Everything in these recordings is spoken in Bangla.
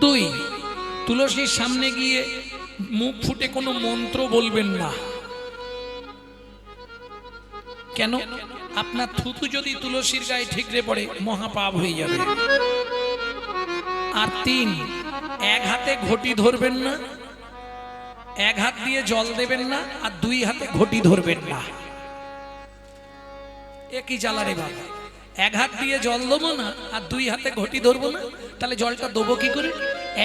দুই, তুলসীর সামনে গিয়ে মুখ ফুটে কোনো মন্ত্র বলবেন না। কেন? আপনার থুতু যদি তুলসীর গায়ে ঠিকরে পড়ে মহাপাপ হয়ে যাবে। আর তিন, এক হাতে ঘটি ধরবেন না, এক হাত দিয়ে জল দেবেন না, আর দুই হাতে ঘটি ধরবেন না। একই জ্বালা রে বাবা, এক হাত দিয়ে জল দেবো না আর দুই হাতে ঘটি ধরবো না, তাহলে জলটা দেবো কি করে?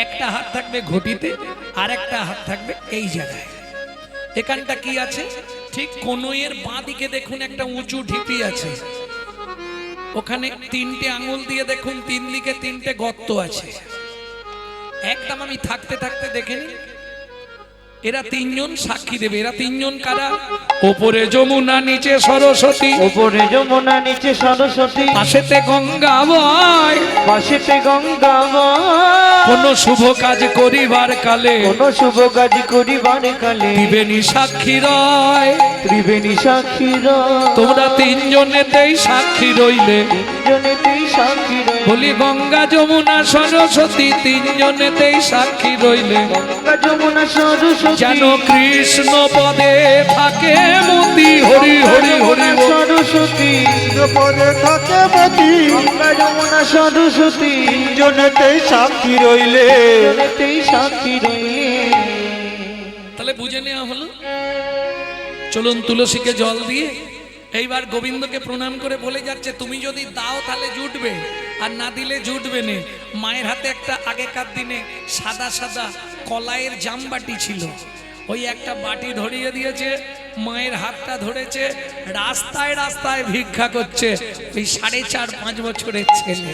একটা হাত থাকবে ঘটিতে আর একটা হাত থাকবে এই জায়গায়। এখানটা কি আছে? ঠিক কনুইয়ের বাঁ দিকে দেখুন একটা উঁচু ঢিপি আছে, ওখানে তিনটে আঙুল দিয়ে দেখুন তিন দিকে তিনটে গর্ত আছে। একদম আমি থাকতে থাকতে দেখেনি, এরা তিনজন সাক্ষী দেবে। এরা তিনজন কারা? ওপরে যমুনা নিচে সরস্বতী, উপরে যমুনা নিচে সরস্বতী, পাশেতে গঙ্গা বয়, পাশেতে গঙ্গা বয়। কোন শুভ কাজ করিবার কালে, কোন শুভ কাজ করিবার কালে ত্রিবেণী সাক্ষী রয়। ত্রিবেণী সাক্ষী রয়। তোমরা তিনজনেতেই সাক্ষী রইলে, তিনজনেতেই সাক্ষী রয়। বলি গঙ্গা যমুনা সরস্বতী তিনজনেতেই সাক্ষী রইলে, গঙ্গা যমুনা সরস্বতী যেন কৃষ্ণ পদে থাকে মতি। হরি হরি হরি বল। সরস্বতী পদে থাকে মতি। গঙ্গা যমুনা সরস্বতী তিনজনেতেই সাক্ষী রইলে, তিনজনেতেই সাক্ষী রইলে। তাহলে বুঝে নেওয়া হলো। চলুন তুলসীকে জল দিয়ে এইবার গোবিন্দকে প্রণাম করে বলে যাচ্ছে, তুমি যদি দাও তাহলে জুটবে, আর না দিলে জুটবে না। মায়ের হাতে একটা আগেকার দিনে সাদা সাদা কলাইয়ের জামবাটি ছিল, ওই একটা বাটি ধরিয়ে দিয়েছে, মায়ের হাতটা ধরেছে, রাস্তায় রাস্তায় ভিক্ষা করছে ওই 4.5-5 বছরের ছেলে।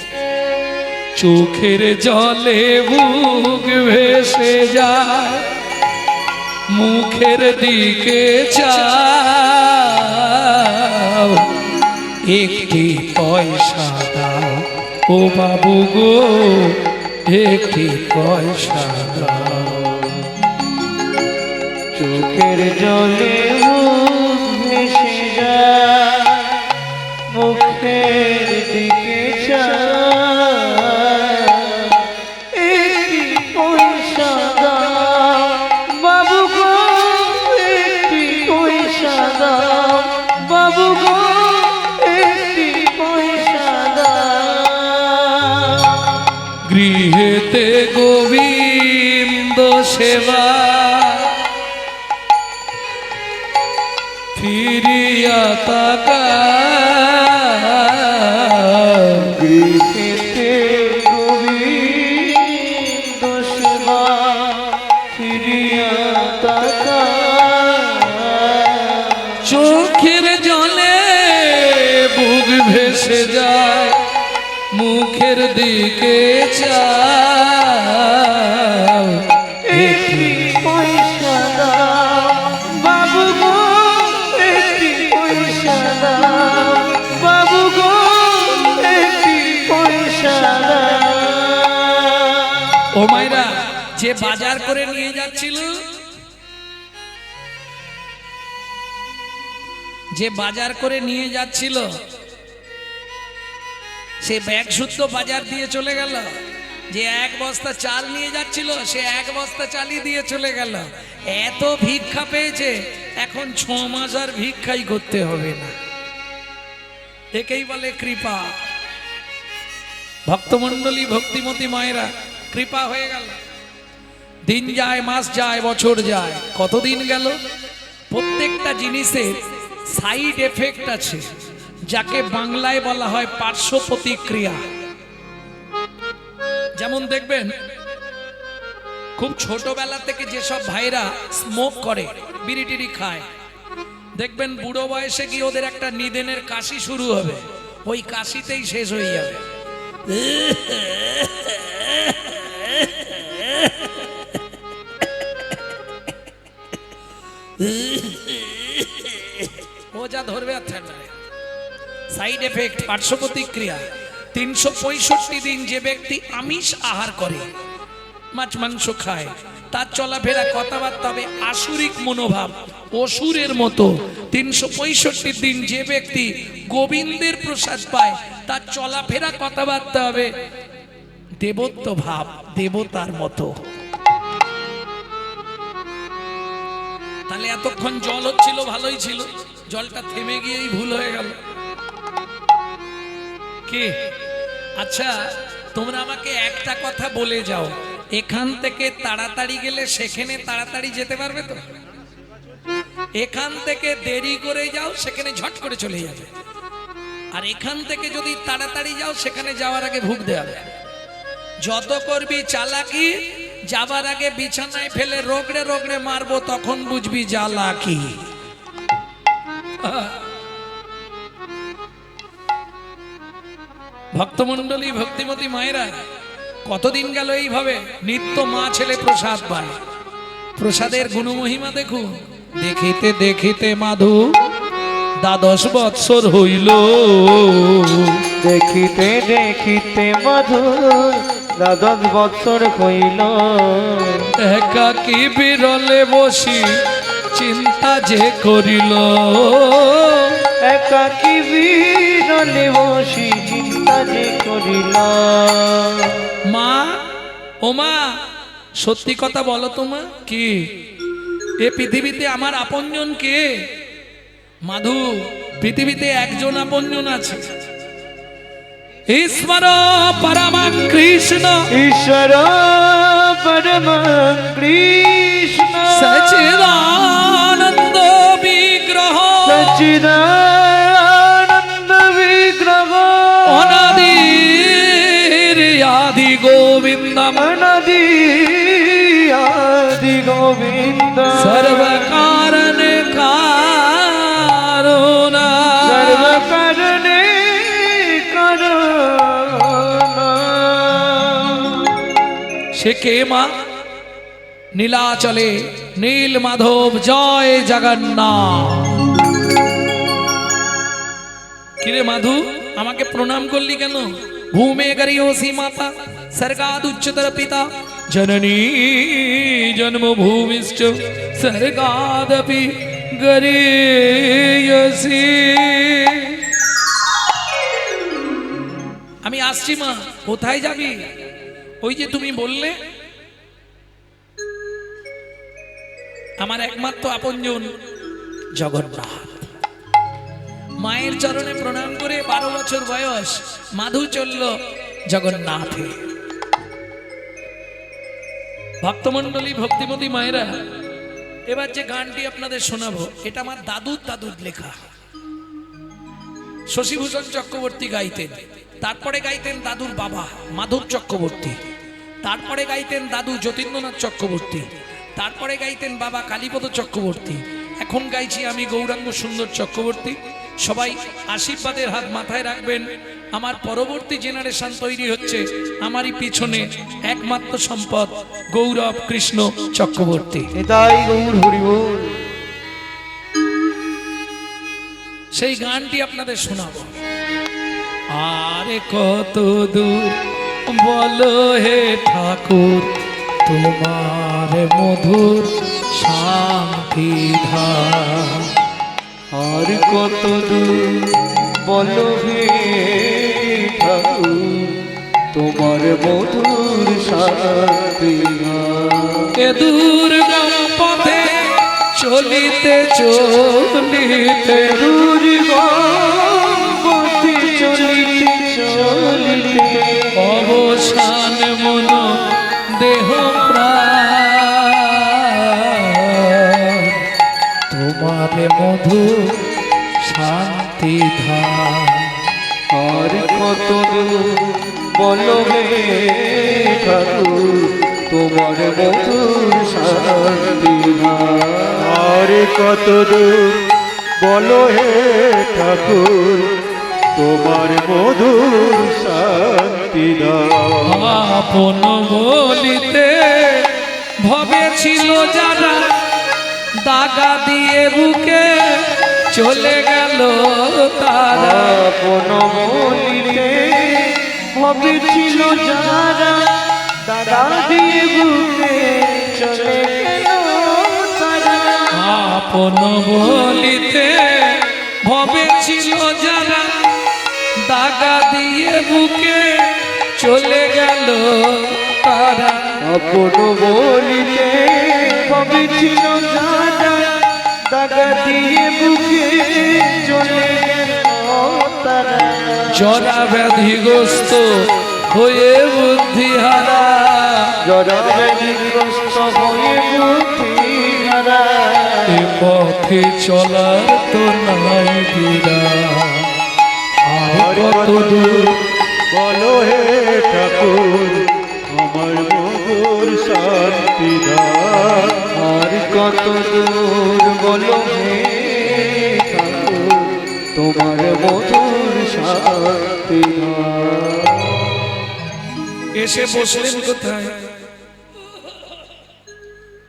চোখের জলে বুক ভেসে যায়, মুখের দিকে চাও, একটি পয়সা দাও ও বাবু গো, একটি পয়সা দাও। চোখের জলে মুখ ভেসে যায়, মুখের দিকে চায়, একটি পয়সা দাও বাবু গো, একটি পয়সা দাও বাবু গো, একটি পয়সা দাও। গৃহেতে গোবিন্দ সেবা, ফিরিয়া তাকাও। গৃহেতে গোবিন্দ সেবা, ফিরিয়া তাকাও। চোখের জলে বুক ভেসে যায়, মুখের দিকে চাও, একটি পয়সা দাও বাবু গো, একটি পয়সা দাও বাবু গো, একটি পয়সা দাও। ও মাইরা, যে বাজার করে নিয়ে যাচ্ছিল, যে বাজার করে নিয়ে যাচ্ছিল, সে ব্যাগ শুদ্ধ বাজার দিয়ে চলে গেল। যে 1 বস্তা চাল নিয়ে যাচ্ছিল, সে 1 বস্তা চালই দিয়ে চলে গেল। এত ভিক্ষা পেয়েছে, এখন 6 মাস আর ভিক্ষাই করতে হবে না। একেই বলে কৃপা। ভক্তমণ্ডলী, ভক্তিমতী মায়েরা, কৃপা হয়ে গেল। দিন যায়, মাস যায়, বছর যায়, কতদিন গেল। প্রত্যেকটা জিনিসের সাইড এফেক্ট আছে, যাকে বাংলায় বলা হয় পার্শ্ব প্রতিক্রিয়া। যেমন দেখবেন, খুব ছোটবেলা থেকে যেসব ভাইরা স্মোক করে, বিড়ি টিড়ি খায়, দেখবেন বুড়ো বয়সে গিয়ে ওদের একটা নিদেনের কাশি শুরু হবে, ওই কাশিতেই শেষ হয়ে যাবে। ও যা ধরবে আর থাকবে। সাইড এফেক্ট, পার্শ্ব প্রতিক্রিয়া। 365 দিন যে ব্যক্তি আমিষ আহার করে, মাছ মাংস খায়, তার চলাফেরা কথাবার্তা হবে আসুরিক মনোভাব, অসুরের মতো। 365 দিন যে ব্যক্তি গোবিন্দের প্রসাদ পায়, তার চলাফেরা কথাবার্তা হবে দেবত্ব ভাব, দেবতার মতো। তাহলে এতক্ষণ জল হচ্ছিল, ভালোই ছিল, জলটা থেমে গিয়েই ভুল হয়ে গেল। কি আচ্ছা, তোমরা আমাকে একটা কথা বলে যাও, এখান থেকে তাড়াতাড়ি গেলে সেখানে তাড়াতাড়ি যেতে পারবে তো? এখান থেকে দেরি করে যাও, সেখানে ঝট করে চলে যাবে। আর এখান থেকে যদি তাড়াতাড়ি যাও, সেখানে যাওয়ার আগে ভুগ দেওয়া। যত করবি চালাকি, যাবার আগে বিছানায় ফেলে রগড়ে রগড়ে মারবো, তখন বুঝবি জ্বালাকি। ভক্তমন্ডলী, ভক্তিমতী মায়েরা, কতদিন গেল এইভাবে নিত্য মা ছেলে প্রসাদ পায়। প্রসাদের গুণমহিমা দেখুন। দেখিতে দেখিতে মাধু 12 বৎসর হইল, দেখিতে দেখিতে মধুর 12 বৎসর হইল। একাকী বিরলে বসি চিন্তা যে করিল, একাকী বিরলে বসি চিন্তা যে করিল। মা, ও মা, সত্যি কথা বলো তো মা, কি এ পৃথিবীতে আমার আপনজন কে? মাধু, পৃথিবীতে একজন আপনজন আছে, ঈশ্বর পরম কৃষ্ণ, ঈশ্বর পরম কৃষ্ণ, সচিদানন্দ বিগ্রহ, সচ্চিদানন্দ বিগ্রহ, অনাদির আদি গোবিন্দম, অনাদি আদি গোবিন্দ, সর্বকারণে কারণা, সর্বকারণে কারণা। সে কে মা? নীলাচলে নীল মাধব, জয় জগন্নাথ। কিরে মাধু, আমাকে প্রণাম করলি কেন? ভূমে গরিয়সী মাতা, স্বর্গাদ উচ্চতর পিতা, জননী জন্মভূমিশ্চ স্বর্গাদপি গরিয়সী। আমি আসছি মা। কোথায় যাবি? ওই যে তুমি বললে আমার একমাত্র আপনজন জগন্নাথ। মায়ের চরণে প্রণাম করে 12 বছর বয়স মাধু চলল জগন্নাথে। ভক্তমন্ডলী, ভক্তিমতী মায়েরা, এবার যে গানটি আপনাদের শোনাবো, এটা আমার দাদুর লেখা। শশীভূষণ চক্রবর্তী গাইতেন, তারপরে গাইতেন দাদুর বাবা মাধব চক্রবর্তী, তারপরে গাইতেন দাদু যতীন্দ্রনাথ চক্রবর্তী, তারপরে গাইতেন বাবা কালীপদ চক্রবর্তী, এখন গাইছি আমি গৌরাঙ্গ সুন্দর চক্রবর্তী। সবাই আশীর্বাদের হাত মাথায় রাখবেন। আমার পরবর্তী জেনারেশন তৈরি হচ্ছে, আমারই পিছনে একমাত্র সম্পদ গৌরব কৃষ্ণ চক্রবর্তী। এটাই গৌর হরি বল। সেই গানটি আপনাদের শোনাবো। আরে কত দূর বলো হে ঠাকুর, তোমার মধুর শান্তি ধাম। আর কত দূর বলো হে ঠাকুর, তোমার মধুর শান্তি ধাম। এ দুর্গম পথে চলিতে চলিতে, দুর্গম পথে চলিতে চলিতে, অবসান মন দেহ প্রাণ, তোমার মধু শান্তি ধাম। আর কত দূর বলো হে ঠাকুর, তোমার মধুর শান্তি ধাম। আর কত দূর বলো হে ঠাকুর, তোমার মধুর শান্তি দাও। আপন বলিতে ভবে ছিল যারা, দাগা দিয়ে বুকে চলে গেল তারা। আপন বলিতে ভবে ছিল যারা, দাদা দিয়ে বুকে চলে গেল তারা। আপন বলিতে ভবে ছিল যারা, দাগা দিয়ে বুকে চলে গেল তারা। আপন বলিতে কবি ছিল যারা, দাগা দিয়ে বুকে চলে গেল তারা। জরা ব্যাধিগ্রস্ত হয়ে বুদ্ধিহারা, জরা ব্যাধিগ্রস্ত হয়ে বুদ্ধিহারা। এ পথে চলার তো নাই বিরা, আর কত দূর বলো হে ঠাকুর আমার মধুর শান্তি দাও। আর কত দূর বলো হে ঠাকুর তোমার মধুর শান্তি দাও। এসে বসলেন কোথায়?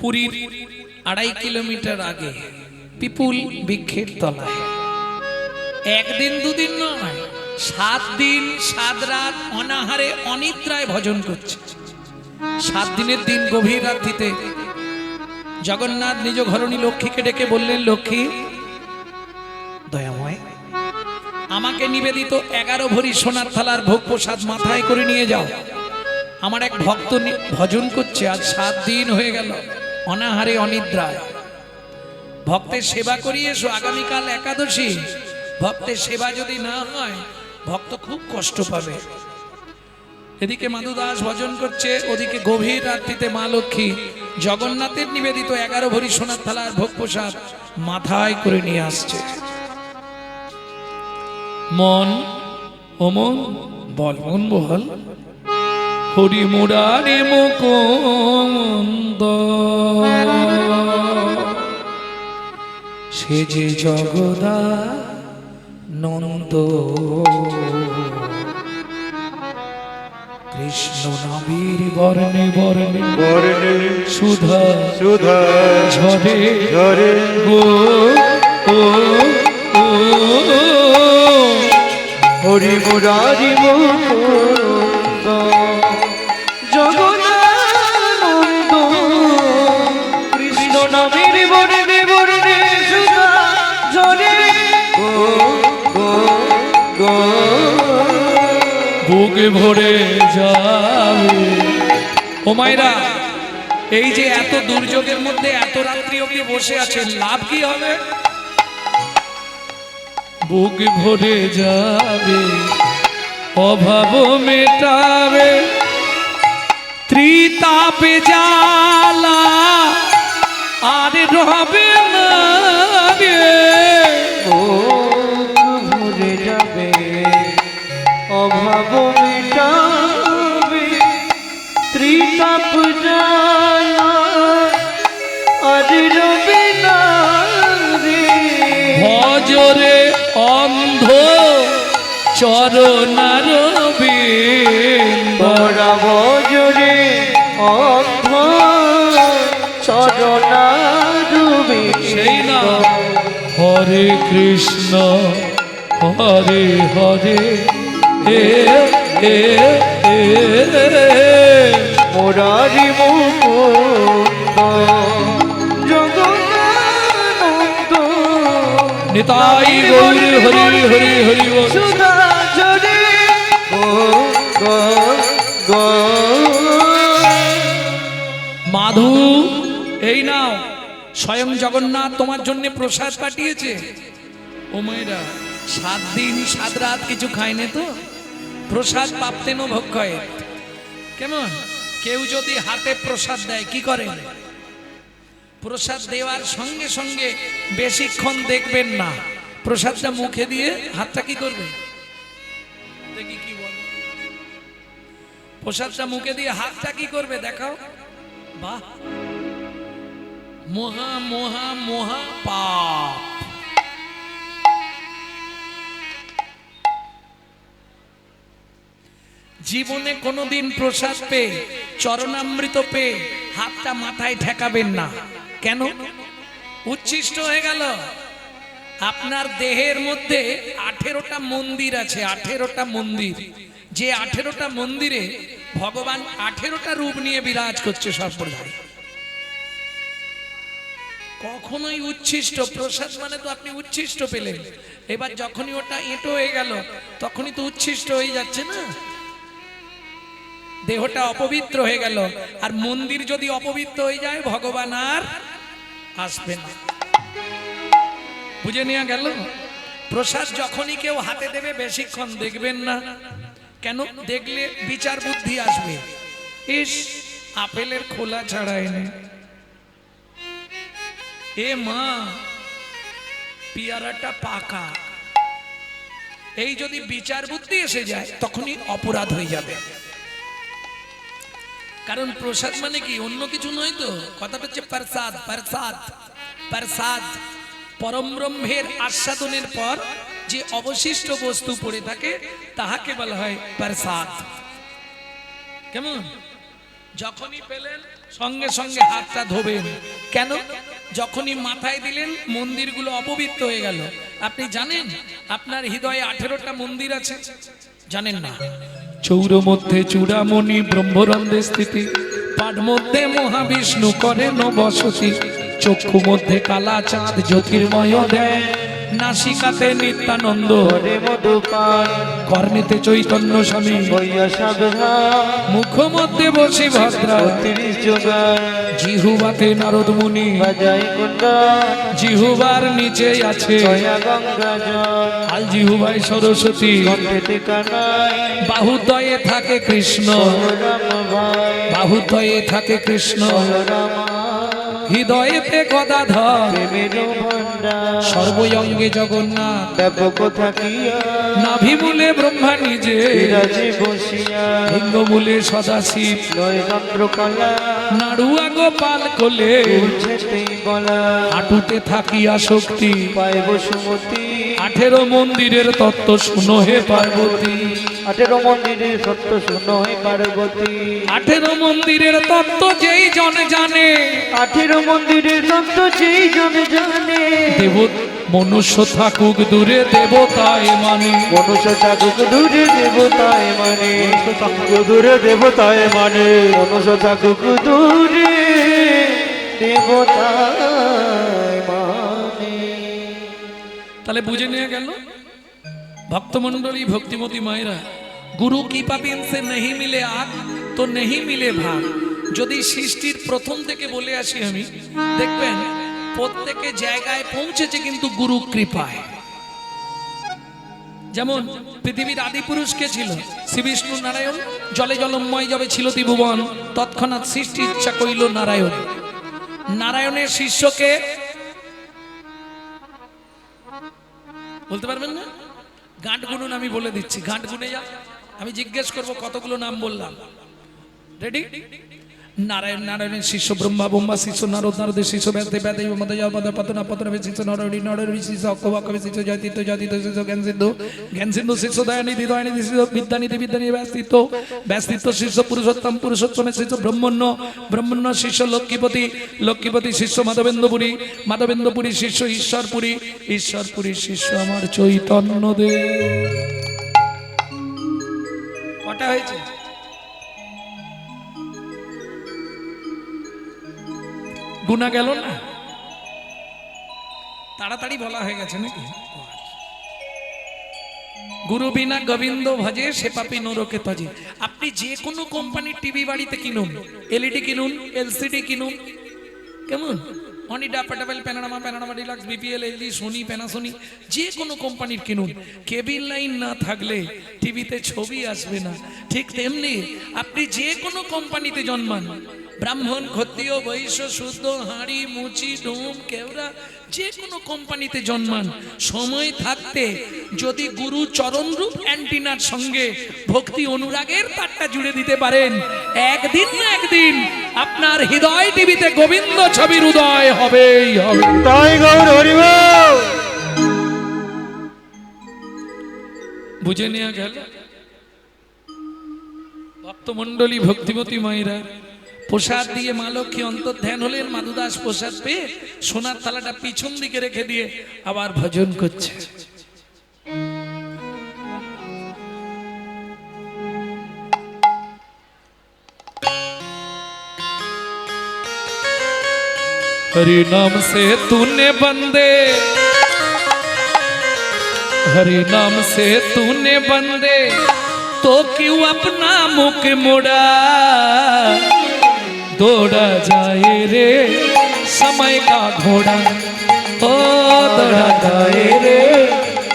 পুরীর 2.5 কিলোমিটার আগে পিপুল বৃক্ষের তলায়। একদিন দুদিন নয়, 7 দিন 7 রাত অনাহারে অনিদ্রায় ভজন করছে। 7 দিনের দিন গভীর রাত্রিতে জগন্নাথ নিজ ঘরণী লক্ষ্মীকে ডেকে বললেন, লক্ষ্মী দয়াময়, আমাকে নিবেদিত 11 ভরি সোনার থালার ভোগ প্রসাদ মাথায় করে নিয়ে যাও। আমার এক ভক্ত ভজন করছে, আজ 7 দিন হয়ে গেল অনাহারে অনিদ্রায়। ভক্তের সেবা করিয়ে এসো, আগামীকাল একাদশী। ভক্তের সেবা যদি না হয় ভক্ত খুব কষ্ট পাবে। এদিকে মাধু দাস ভজন করছে, ওদিকে গভীর রাত্রিতে মা লক্ষ্মী জগন্নাথের নিবেদিত 11 ভরি সোনার থালার ভোগ প্রসাদ মাথায় করে নিয়ে আসছে। মন ও মন বল, মন বল, হরি মুরারে মুকুন্দ সে যে জগদা নন্দ, কৃষ্ণ নামের বর্ণে বর্ণে বর্ণে সুধা সুধা ঝরে ঝরে গো ও ও হরি মুরারি মুকুন্দ জগদানন্দ, কৃষ্ণ নামের বর্ণে বর্ণে সুধা ঝরে গো গো গো। বুকে ভরে যাবে। ও মায়েরা, এই যে এত দুর্যোগের মধ্যে এত রাত্রি অবধি বসে আছেন, লাভ কি হবে? বুক ভরে যাবে, অভাব মেটাবে, ত্রিতাপে জ্বালা আর রবে না রে। বুক ভরে যাবে, অভাব মেটাবে, ত্রিতাপ জ্বালা আর রবে না রে। ভজরে অন্ধ চরণার বড়া বজরে অন্ধ চরণারুবি। সেই না হরে কৃষ্ণ হরে হরে হে হে হে মুরারি মুকুন্দ জগন্নাথ নিতাই গৌর হরি হরি হরি বল। সুধা ঝরে গো গো গো। মাধু, এই নাও, স্বয়ং জগন্নাথ তোমার জন্য প্রসাদ পাঠিয়েছে। ও মেয়েরা, 7 দিন 7 রাত কিছু খায়নি তো? প্রসাদ পাপ্তেন ভক্ষয়। কেমন? কেউ যদি হাতে প্রসাদ দেয় কি করেন? প্রসাদ দেওয়ার সঙ্গে সঙ্গে বেশিক্ষণ দেখবেন না, প্রসাদটা মুখে দিয়ে হাতটা কি করবে দেখি, কি বল? প্রসাদটা মুখে দিয়ে হাতটা কি করবে দেখাও। বাহ, মহা মহা মহা পাপ। জীবনে কোনোদিন প্রসাদ পেয়ে, চরণামৃত পেয়ে হাতটা মাথায় ঠেকাবেন না। কেন? উচ্ছিষ্ট হয়ে গেল। আপনার দেহের মধ্যে 18টা মন্দির আছে, 18টা মন্দির। যে 18টা মন্দিরে ভগবান 18টা রূপ নিয়ে বিরাজ করছে সর্বদাই। কখনোই উচ্ছিষ্ট প্রসাদ মানে তো আপনি উচ্ছিষ্ট পেলেন, এবার যখনই ওটা এঁটো হয়ে গেল তখনই তো উচ্ছিষ্ট হয়ে যাচ্ছে না। দেহটা অপবিত্র হয়ে গেল। আর মন্দির যদি অপবিত্র হয়ে যায়, ভগবান আর আসবে না। বুঝে নেওয়া গেল? প্রসাদ যখনই কেউ হাতে দেবে বেশিক্ষণ দেখবেন না। কেন? দেখলে বিচার বুদ্ধি আসবে। ইস, আপেলের খোলা ছাড়ায় নে, এ মা পেয়ারাটা পাকা, এই যদি বিচার বুদ্ধি এসে যায় তখনই অপরাধ হয়ে যাবে। কারণ প্রসাদ মানে কি? অন্য কিছু নয় তো, কথাটা হচ্ছে প্রসাদ। প্রসাদ প্রসাদ পরম ব্রহ্মের আস্বাদনের পর যে অবশিষ্ট বস্তু পড়ে থাকে তাহাকে বলা হয় প্রসাদ। কেমন? যখনই পেলেন সঙ্গে সঙ্গে হাতটা ধোবেন। কেন? যখনই মাথায় দিলেন মন্দিরগুলো অপবিত্র হয়ে গেল। আপনি জানেন আপনার হৃদয়ে 18টা মন্দির আছে? জানেন না? চৌর মধ্যে চূড়ামণি ব্রহ্মরন্ধে স্থিতি, পাঠ মধ্যে মহাবিষ্ণু করেন বসতি, চক্ষু মধ্যে কালা চাঁদ জ্যোতির্ময় দেয়, নাসিকাতে নিত্যানন্দ করে মধুপান, কর্ণেতে চৈতন্য স্বামী, হইয়া সাবধান, মুখ মধ্যে বসি ভদ্রা, 30 যোগান, জিহুবাতে নারদ মুনি, বাজাই কুণ্ডান, জিহুবার নিচে আছে ছয়া গঙ্গা জল, আল জিহুবাই সরস্বতী, কণ্ঠেতে কানাই, বাহুদ্বয়ে থাকে কৃষ্ণ, রাম ভাই, বাহুদ্বয়ে থাকে কৃষ্ণ, রামা, হৃদয়েতে গদাধর, প্রেমের ভাণ্ডার, সর্বঙ্গে জগন্নাথ, ব্যাপক থাকিয়া, নাভিমূলে ব্রহ্মা নিজে, বিরাজে বসিয়া, লিঙ্গমূলে সদাশিব, লয় চন্দ্রকলা, নাড়ুয়া গোপাল কোলে, উঠেতেই বলা, হাঁটুতে থাকিয়া শক্তি, পায় বসুমতী, 18 মন্দিরের তত্ত্ব শুনো হে পার্বতী, 18 মন্দিরের সত্য শুনো হে পার্বতী, 18 মন্দিরের তত্ত্ব যেই জন জানে, 18 মন্দিরের সত্য যেই জন জানে, দেব মনুষ্য থাকুক দূরে দেবতায় মানে, মনুষ্য থাকুক দূরে দেবতায় মানে, দূরে দেবতায় মানে, মনুষ্য থাকুক দূরে দেবতায় মানে। তাহলে বুঝে নিয়ে গেল ভক্তমন্ডলী ভক্তিমতী মায়েরা, গুরু কৃপা বিন সে नहीं मिले आग तो नहीं मिले भाग। যদি সৃষ্টির প্রথম থেকে বলে আসি আমি, দেখবেন প্রত্যেকে জায়গায় পৌঁছেছে কিন্তু গুরু কৃপায়। যেমন পৃথিবীর আদি পুরুষ কে ছিল? শ্রী বিষ্ণু নারায়ণ। জলে জলময় যাবে ছিল ত্রিভুবন, তৎক্ষণাৎ সৃষ্টি ইচ্ছা কইল নারায়ণ। নারায়ণের শিষ্যকে বলতে পারবেন না? গাঁট গুনুন, আমি বলে দিচ্ছি, গাঁট গুনে যা, আমি জিজ্ঞেস করব কতগুলো নাম বললাম। রেডি? নারায়ণ, নারায়ণের শিষ্য ব্রহ্মা, ব্রহ্মা শিষ্য নারদ, নারদের শিষ্য ব্যাসদেব, ব্যাসদেব পতনা, পতনাভের শিষ্য নরহরি, নরহরি শিষ্য অক্ষব, অক্ষবের শিষ্য জয়তীর্থ, জয়তীর্থ শিষ্য জ্ঞান সিন্ধু, জ্ঞান সিন্ধু শিষ্য দয়ানিধি, দয়ানিধি শিষ্য বিদ্যানিধি, বিদ্যানিধি ব্যাসতীর্থ, ব্যাসতীর্থ শিষ্য পুরুষোত্তম, পুরুষোত্তমের শিষ্য ব্রহ্মণ্য, ব্রহ্মণ্য শিষ্য লক্ষ্মীপতি, লক্ষ্মীপতি শিষ্য মাধবেন্দ্রপুরী, মাধবেন্দ্রপুরী শিষ্য ঈশ্বরপুরী, ঈশ্বরপুরী শিষ্য আমার চৈতন্য দেব। কটা হয়েছে? গুনা গেল না? তাড়াতাড়ি বলা হয়ে গেছে নাকি? গুরু বিনা গোবিন্দ ভজে সে পাপী নরকে তজে। আপনি যে কোনো কোম্পানির টিভি বাড়িতে কিনুন, এলইডি কিনুন, এলসিডি কিনুন, কেমন, Onida, portable, panorama, panorama deluxe, BPL, LG, Sony, Panasonic, যে কোনো কোম্পানির কিনুন, কেবিল লাইন না থাকলে টিভিতে ছবি আসবে না। ঠিক তেমনি আপনি যে কোনো কোম্পানিতে জন্মান, ব্রাহ্মণ, ক্ষত্রিয়, বৈশ্য, শুদ্ধ, হাঁড়ি, মুচি, ডোম, কেওড়া, যে কোনো কোম্পানিতে জন্মান, সময় থাকতে যদি গুরু চরণরূপ অ্যান্টিনার সঙ্গে ভক্তি অনুরাগের তারটা জুড়ে দিতে পারেন, একদিন না একদিন আপনার হৃদয় টিভিতে গোবিন্দ ছবির উদয় হবেই হবে। তাই গৌর হরিব। বুঝে নেওয়া গেল ভক্তমন্ডলী ভক্তিমতী মায়েরা। প্রসাদ দিয়ে মা লক্ষ্মী অন্তর্ধ্যান হলেন। মাধুদাস প্রসাদ পেয়ে সোনার থালাটা পিছন দিকে রেখে দিয়ে আবার ভজন করছে। हरि नाम से तूने बंदे, हरि नाम से तूने बंदे तो क्यों अपना मुख मोड़ा, दौड़ा जाए रे समय का घोड़ा, ओ दौड़ा जाए रे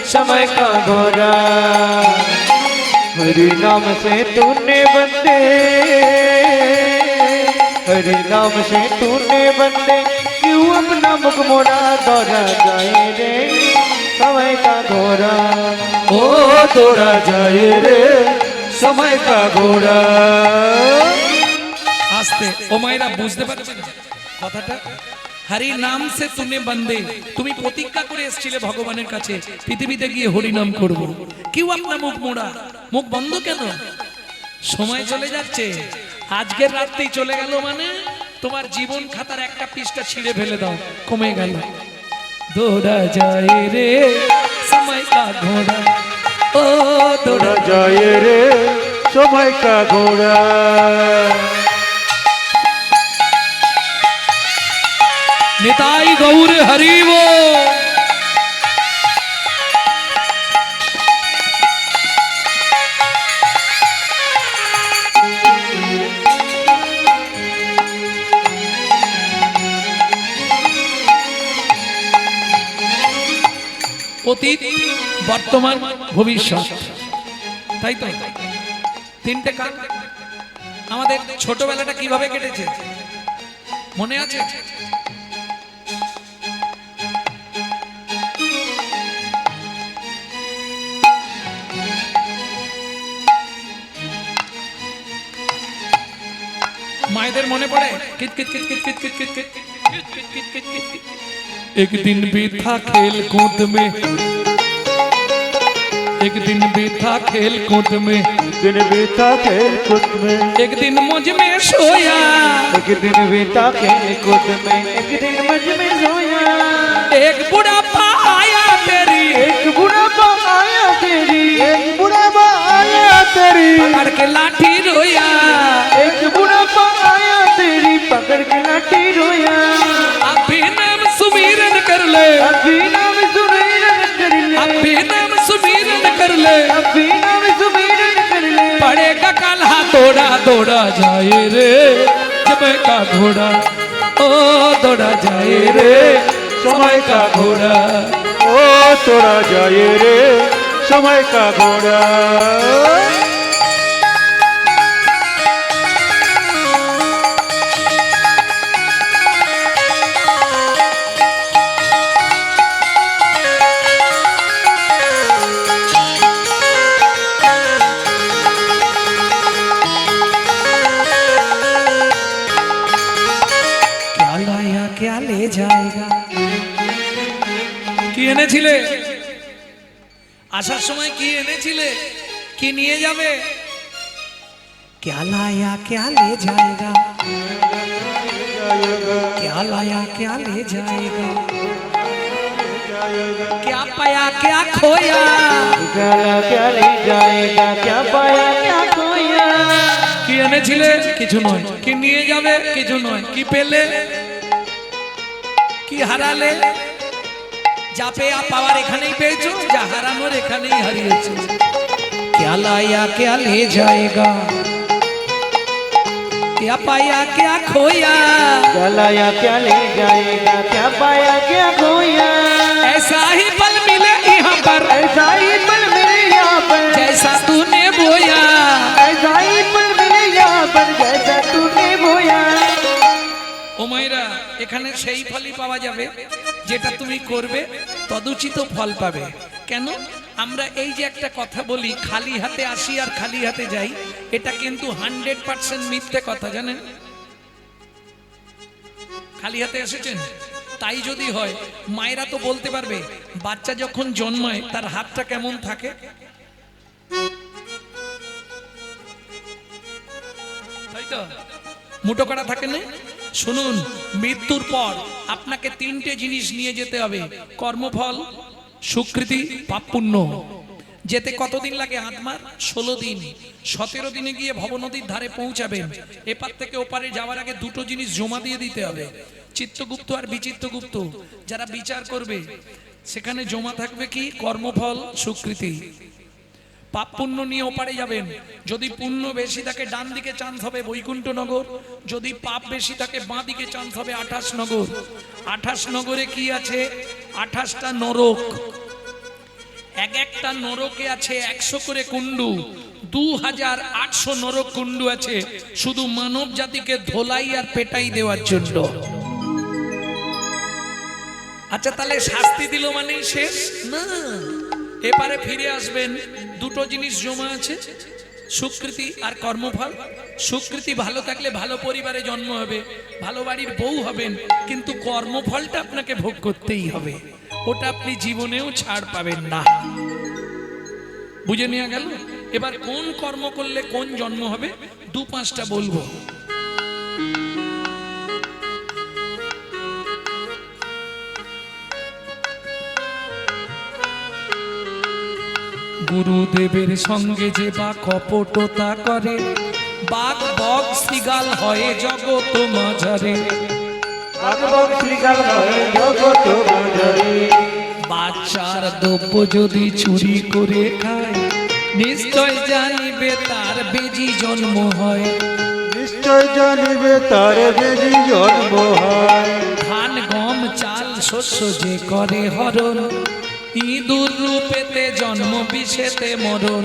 समय का घोड़ा। हरि नाम से तूने बंदे, हरि नाम से तूने बंदे, क्यों अपना मुख मोड़ा, दौड़ा जाए रे समय का घोड़ा, ও তোরা যায় রে সময় কা ঘোড়া। আস্তে ও মায়েরা বুঝতে পারছেন কথাটা? হরি নাম সে তুনে বন্দে, তুমি প্রতিজ্ঞা করে এসেছিলে ভগবানের কাছে পৃথিবীতে গিয়ে হরি নাম করব, কেউ আপনার মুখ মোড়া, মুখ বন্ধ কেন? সময় চলে যাচ্ছে, আজকের রাতেই চলে গেল মানে তোমার জীবন খাতার একটা পৃষ্ঠা ছিঁড়ে ফেলে দাও, কমে গেল। দৌড়া যায় রে সময় কা ঘোড়া, ও দৌড়া তোরা যায় রে সময় কা ঘোড়া। নিতাই গৌর হরি বল। অতীত, বর্তমান, ভবিষ্যৎ, তাই তো তিনটে কাল। আমাদের ছোটবেলাটা কিভাবে কেটেছে মনে আছে? मायदेर मने पड़े कित कित कित कित कित कित कित कित कित कित कित कित कित। एक दिन बीता खेल कूद में, एक दिन बीता खेल कूद में, दिन बीता खेल कूद में, एक दिन मुझ में सोया, एक दिन बीता खेल कूद में, एक दिन मुझ में सोया, एक बुढ़ापा आया तेरी, एक बुढ़ापा आया तेरी, एक बुढ़ापा आया तेरी, पकड़ के लाठी रोया, एक बुढ़ापा आया तेरी, पकड़ के लाठी रोया। अभी नाम सुमीरन कर ले, अभी नाम सुमीरन कर ले, अभी नाम सुमीरन कर ले, अभी नाम सुमीरन कर ले, पड़ेगा काल्हा दौड़ा दौड़ा जाए रे समय का घोड़ा, ओ दौड़ा जाए रे समय का घोड़ा। ও তোরা যায় রে সময় কা ঘোড়া। क्या लाया क्या ले जाएगा, কি এনেছিলে আসার সময়, কি এনেছিলে, কি নিয়ে যাবে? क्या लाया क्या ले जाएगा, क्या लाया क्या ले जाएगा, क्या पाया क्या खोया, गला क्या ले जाएगा, क्या पाया क्या खोया। কি এনেছিলে কিছু নয়, কি নিয়ে যাবে কিছু নয়, কি পেলে কি হারালে, যা পেয়া পাওয়ার এখানেই পেয়েছো, যা হারানোর এখানেই হারিয়েছো। क्या लाया क्या ले जाएगा, क्या पाया क्या खोया, क्या लाया क्या ले जाएगा, क्या पाया क्या खोया। ऐसा ही पल मिले यहाँ पर, ऐसा ही पल मिले यहाँ पर, जैसा तूने बोया, ऐसा ही पल मिले यहाँ पर, जैसा तूने बोया। ও মায়েরা, এখানে সেই ফলই পাওয়া যাবে যেটা তুমি করবে, তদুচিত ফল পাবে। কেন? আমরা এই যে একটা কথা বলি, খালি হাতে আসি আর খালি হাতে যাই, এটা কিন্তু 100% মিথ্যে কথা, জানেন? খালি হাতে এসেছেন, তাই যদি হয় মায়েরা তো বলতে পারবে, বাচ্চা যখন জন্মায় তার হাতটা কেমন থাকে, তাই তো মুঠো করা থাকে না? শুনুন, মৃত্যুর পর আপনাকে তিনটে জিনিস নিয়ে যেতে হবে, কর্মফল, সুকৃতি, পাপ পুণ্য। যেতে কতদিন লাগে? আত্মার 16 দিন। 17 দিনে গিয়ে ভবনদীর ধারে পৌঁছাবেন। এপার থেকে ওপারে যাওয়ার আগে দুটো জিনিস জমা দিয়ে দিতে হবে, চিত্তগুপ্ত আর বিচিত্তগুপ্ত। যারা বিচার করবে সেখানে জমা থাকবে কি? কর্মফল, সুকৃতি। পাপ পুণ্য নিয়ে ওপারে যাবেন। যদি পুণ্য বেশি থাকে ডান দিকে চান্স হবে বৈকুণ্ঠনগর, যদি পাপ বেশি থাকে বাঁ দিকে চান্স হবে 28 নগর। 28 নগরে কি আছে? 28টা নরক। এক একটা নরকে আছে 100 করে কুণ্ডু। 2800 নরক কুণ্ডু আছে শুধু মানব জাতিকে ধোলাই আর পেটাই দেওয়ার জন্য। আচ্ছা, তাহলে শাস্তি দিল মানেই শেষ না, এপারে ফিরে আসবেন। দুটো জিনিস জমা আছে, সুকৃতি আর কর্মফল। সুকৃতি ভালো থাকলে ভালো পরিবারে জন্ম হবে, ভালো বাড়ির বউ হবেন, কিন্তু কর্মফলটা আপনাকে ভোগ করতেই হবে, ওটা আপনি জীবনেও ছাড় পাবেন না। বুঝে নেওয়া গেল? এবার কোন কর্ম করলে কোন জন্ম হবে 2-5টা বলবো। গুরুদেবের সঙ্গে যে বা কপটতা করে, বাঘ বক শৃগাল হয় জগৎ মাঝারে। বাচ্চার দ্রব্য যদি চুরি করে খায়, নিশ্চয় জানিবে তার বেজি জন্ম হয়। নিশ্চয় জানিবে তার বেজি জন্ম হয়। ধান গম চাল শস্য যে করে হরণ, ইঁদুর রূপেতে জন্ম বিষেতে মরণ।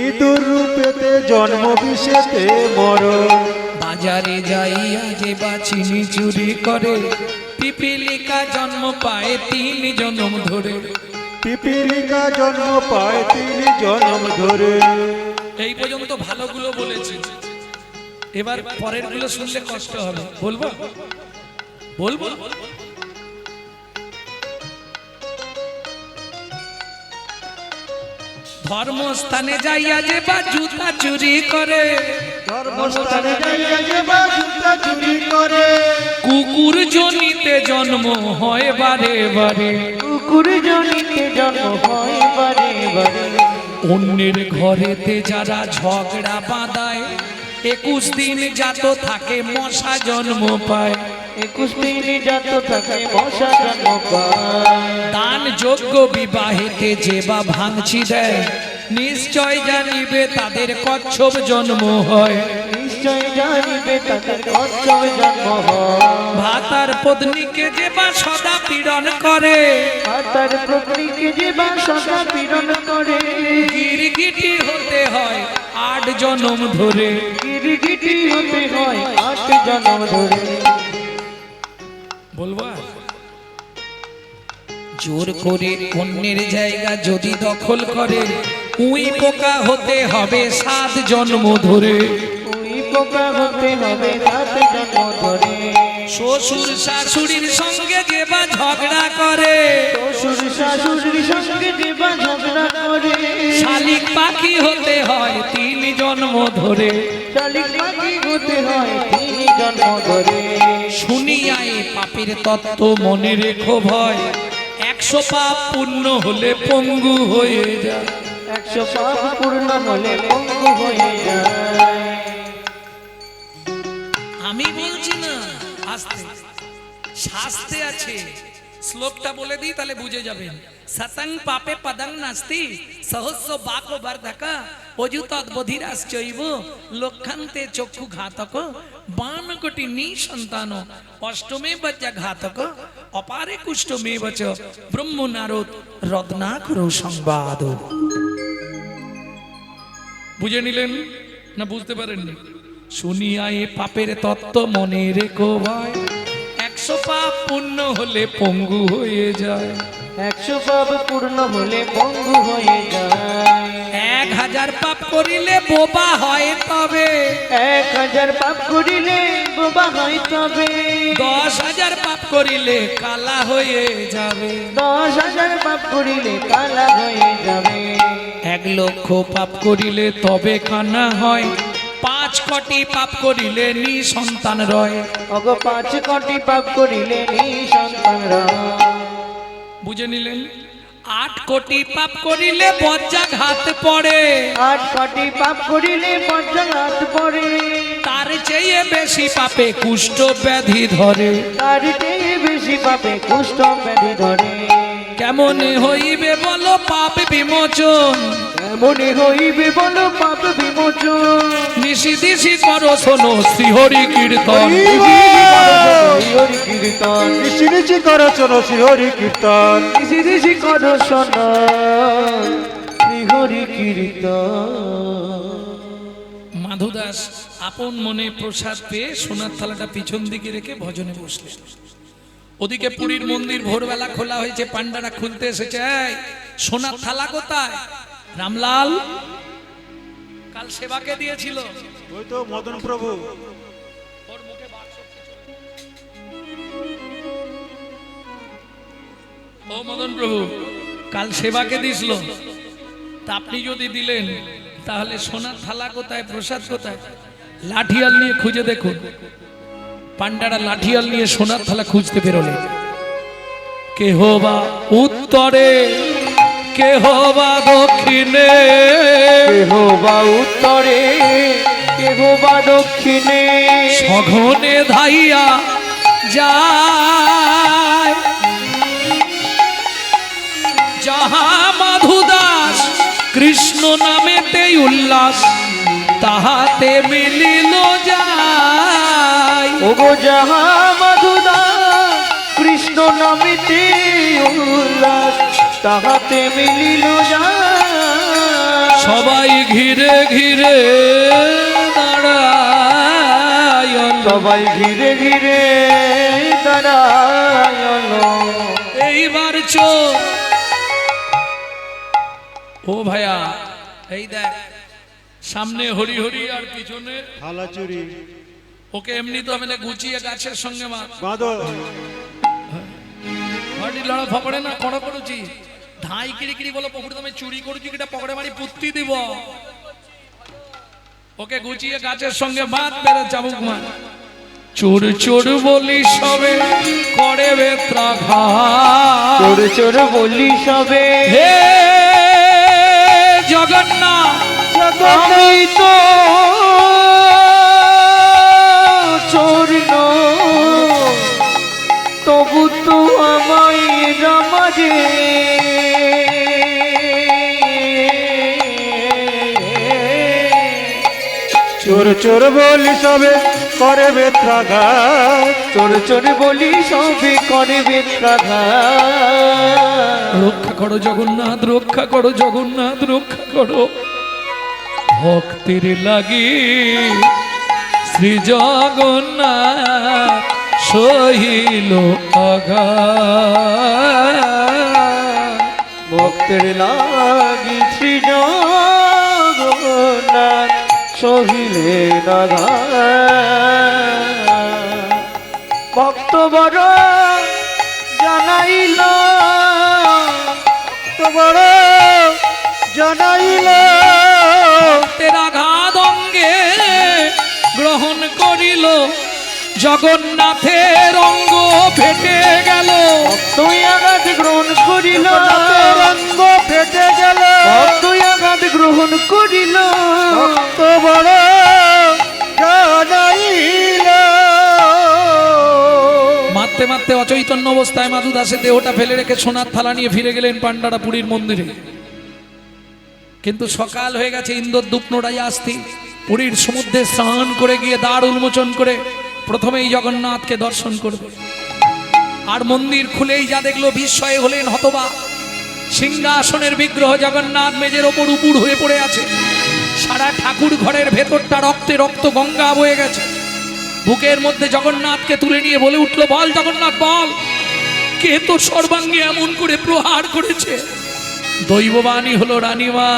ইঁদুর রূপেতে জন্ম বিষেতে মরণ। বাজারে যাইয়া যে বা চিনি চুরি করে, পিপিলিকা জন্ম পায় 3 জন্ম ধরে। পিপিলিকা জন্ম পায় 3 জন্ম ধরে। এই পর্যন্ত ভালোগুলো বলেছি, এবার পরের গুলো শুনলে কষ্ট হবে। বলবো বলবো ধর্মস্থানে যাইয়া যে বা জুতা চুরি করে, ধর্মস্থানে যাইয়া যে বা জুতা চুরি করে। কুকুর জনিতে জন্ম হয় বারে বারে। কুকুর জনিতে জন্ম হয় বারে বারে। অন্যের ঘরেতে যারা ঝগড়া বাঁধায়, 21 দিন জাত থাকে মশা জন্ম পায়। 21 দিন জাত থাকে মশা জন্ম পায়। দান যোগ্য বিবাহেতে যে বা ভাঙচি দেয়, নিশ্চয় জানিবে তাদের কচ্ছপ জন্ম হয়। নিশ্চয় জানিবে তাদের কচ্ছপ জন্ম হয়। ভাতার পত্নীকে যে বা সদা পীড়ন করে, আর তার প্রকৃতিকে যে বা সদা পীড়ন করে। গিরগিটি হতে হয় 8 জন্ম ধরে। গিরগিটি হতে হয় 8 জন্ম ধরে। বলবো জোর করে অন্যের জায়গা যদি দখল করে, উই পোকা হতে হবে 7 জন্ম ধরে। ওই পোকা হতে হবে 7 জন্ম ধরে। শ্বশুর শাশুড়ির সঙ্গে যে বা ঝগড়া করে, শ্বশুর শাশুড়ির সঙ্গে যে বা ঝগড়া করে। শালিক পাখি হতে হয় 3 জন্ম ধরে। শালিক পাখি হতে হয় 3 জন্ম ধরে। শুনিয়াই পাপের তত্ত্ব মনে রেখো ভয়, 100 পাপ পূর্ণ হলে পঙ্গু হয়ে যায়। 100 পাপ পূর্ণ হলে পঙ্গু হয়ে যায়। আমি বলছি না, আস্তে শাস্তে আছে। শ্লোকটা বলে দিই তাহলে বুঝে যাবেন। সতং পাপে পদং নাস্তি, সহস্র বাকো বর্ধকা, অযুতৎ বধিরাশ্চৈব, লক্ষান্তে চক্ষু ঘাতক, 52 কোটি নিঃসন্তান, অষ্টমে বজ্জা ঘাতক, অপারে কুষ্ঠমে বচ, ব্রহ্ম নারদ রত্নাকর সংবাদ। বুঝে নিলেন না বুঝতে পারেননি? শুনিয়া এ পাপের তত্ত্ব মনে রেখো ভাই, 100 পাপ পূর্ণ হলে পঙ্গু হয়ে যায়। 100 পাপ পূর্ণ হলে পঙ্গু হয়ে যায়। 1000 পাপ করিলে বোবা হয় তবে, 1000 পাপ করিলে বোবা হয় তবে। 10,000 পাপ করিলে কালা হয়ে যাবে। 10,000 পাপ করিলে কালা হয়ে যাবে। 1 লক্ষ পাপ করিলে তবে কানা হয়, 5 কোটি পাপ করিলে নিঃসন্তান রয়। অগ 5 কোটি পাপ করিলে নিঃসন্তান রয়। বুঝে নিলেন? 8 কোটি পাপ করিলে বজ্রাঘাত পড়ে, 8 কোটি পাপ করিলে বজ্রাঘাত পড়ে। তার চেয়ে বেশি পাপে কুষ্ঠ ব্যাধি ধরে। তার চেয়ে বেশি পাপে কুষ্ঠ ব্যাধি ধরে। কেমনে হইবে বলো পাপ বিমোচন, মনে হইবে বলো পাপ বিমোচন। নিশি দিশি করো শোনো শ্রীহরি কীর্তন। হরি কীর্তন নিশি নিশি করো চলো শ্রী হরি কীর্তন। নিশি নিশি করো শোনা শ্রী হরি কীর্তন। মাধু দাস আপন মনে প্রসাদ পেয়ে সোনার থালাটা পিছন দিকে রেখে ভজনে বসলেন। ওদিকে পুরীর মন্দির ভোরবেলা খোলা হয়েছে, পান্ডারা খুলতে এসেছে। এই, সোনার থালা কোথায়? রামলাল কাল সেবাকে দিয়েছিল। ওই তো মদন প্রভু। ওর মুখে বাক্সটি চলে। ও মদন প্রভু, কাল সেবাকে দিছিল, তা আপনি যদি দিলেন তাহলে সোনার থালা কোথায়, প্রসাদ কোথায়? লাঠিয়াল নিয়ে খুঁজে দেখুন। পান্ডারা লাঠিয়াল নিয়ে সোনার থালা খুঁজতে বেরোলেন। কেহ বা উত্তরে, কেহ বা দক্ষিণে, কেহ বা উত্তরে কেহ বা দক্ষিণে, সঘনে ধাইয়া যায়। যাহা মাধু দাস কৃষ্ণ নামেতে উল্লাস, তাহাতে মিলিল যায়। ওগো যাহা মধুদা কৃষ্ণ নামিতে উল্লাস, তাহাতে মিলিল যায়। সবাই ঘিরে ঘিরে দাঁড়ায়, সবাই ঘিরে ঘিরে দাঁড়ায়ল। এইবার চোর। ও ভাইয়া, এই দেখ সামনে হরি হরি আর পিছনে থালা চুরি। ওকে এমনি তো মানে গুছিয়ে গাছের সঙ্গে বাঁধো। হরি লড়া ফপড়ে না কড়া করুছি ধাই কিরি কিরি বলো পকুড় তুমি চুরি করছি কিটা পকড়ে মারি পুত্তি দিব। ওকে গুছিয়ে গাছের সঙ্গে বাঁধ, বেড়ে চাবুক মার। চোর চোর বলি সবে করে বেত্রাঘাত। চোর চোর বলি সবে হে জগন্নাথ, আমি তো চোর নই, তবু তো আমায় রামারে। চোর চোর বলি সবে করে বেত্রাঘাত। চোর চোর বলি সবে করে বেত্রাঘাত। রক্ষা করো জগন্নাথ, রক্ষা করো জগন্নাথ, রক্ষা করো। ভক্তের লাগি শ্রী জগন্নাথ সহিল আঘাত। ভক্তের লাগি শ্রী জগন্নাথ সহিলে আঘাত। ভক্ত বড় জানাইল, বড় জানাইল। ভক্তের আঘাত অঙ্গে গ্রহণ করিল, জগন্নাথের অঙ্গ ফেটে গেল। তুই আঘাত গ্রহণ করিল, রঙ্গ ফেটে গেল। তুই আঘাত গ্রহণ করিল। ভক্ত বড় জানাইল। মারতে মারতে অচৈতন্য অবস্থায় মাধু দাসের দেহটা ফেলে রেখে সোনার থালা নিয়ে ফিরে গেলেন পান্ডারা পুরীর মন্দিরে। কিন্তু সকাল হয়ে গেছে, ইন্দ্রদ্যুপ নোড়াই আসতি। পুরীর সমুদ্রে স্নান করে গিয়ে দ্বার উন্মোচন করে প্রথমেই জগন্নাথকে দর্শন করবে। আর মন্দির খুলেই যা দেখলো বিস্ময়ে হলেন হতবাক। সিংহাসনের বিগ্রহ জগন্নাথ মেজের ওপর উপুড় হয়ে পড়ে আছে। সারা ঠাকুর ঘরের ভেতরটা রক্তে রক্ত গঙ্গা বয়ে গেছে। বুকের মধ্যে জগন্নাথকে তুলে নিয়ে বলে উঠলো, বল জগন্নাথ বল, কে তোর সর্বাঙ্গে এমন করে প্রহার করেছে? দৈববাণী হলো, রানীমা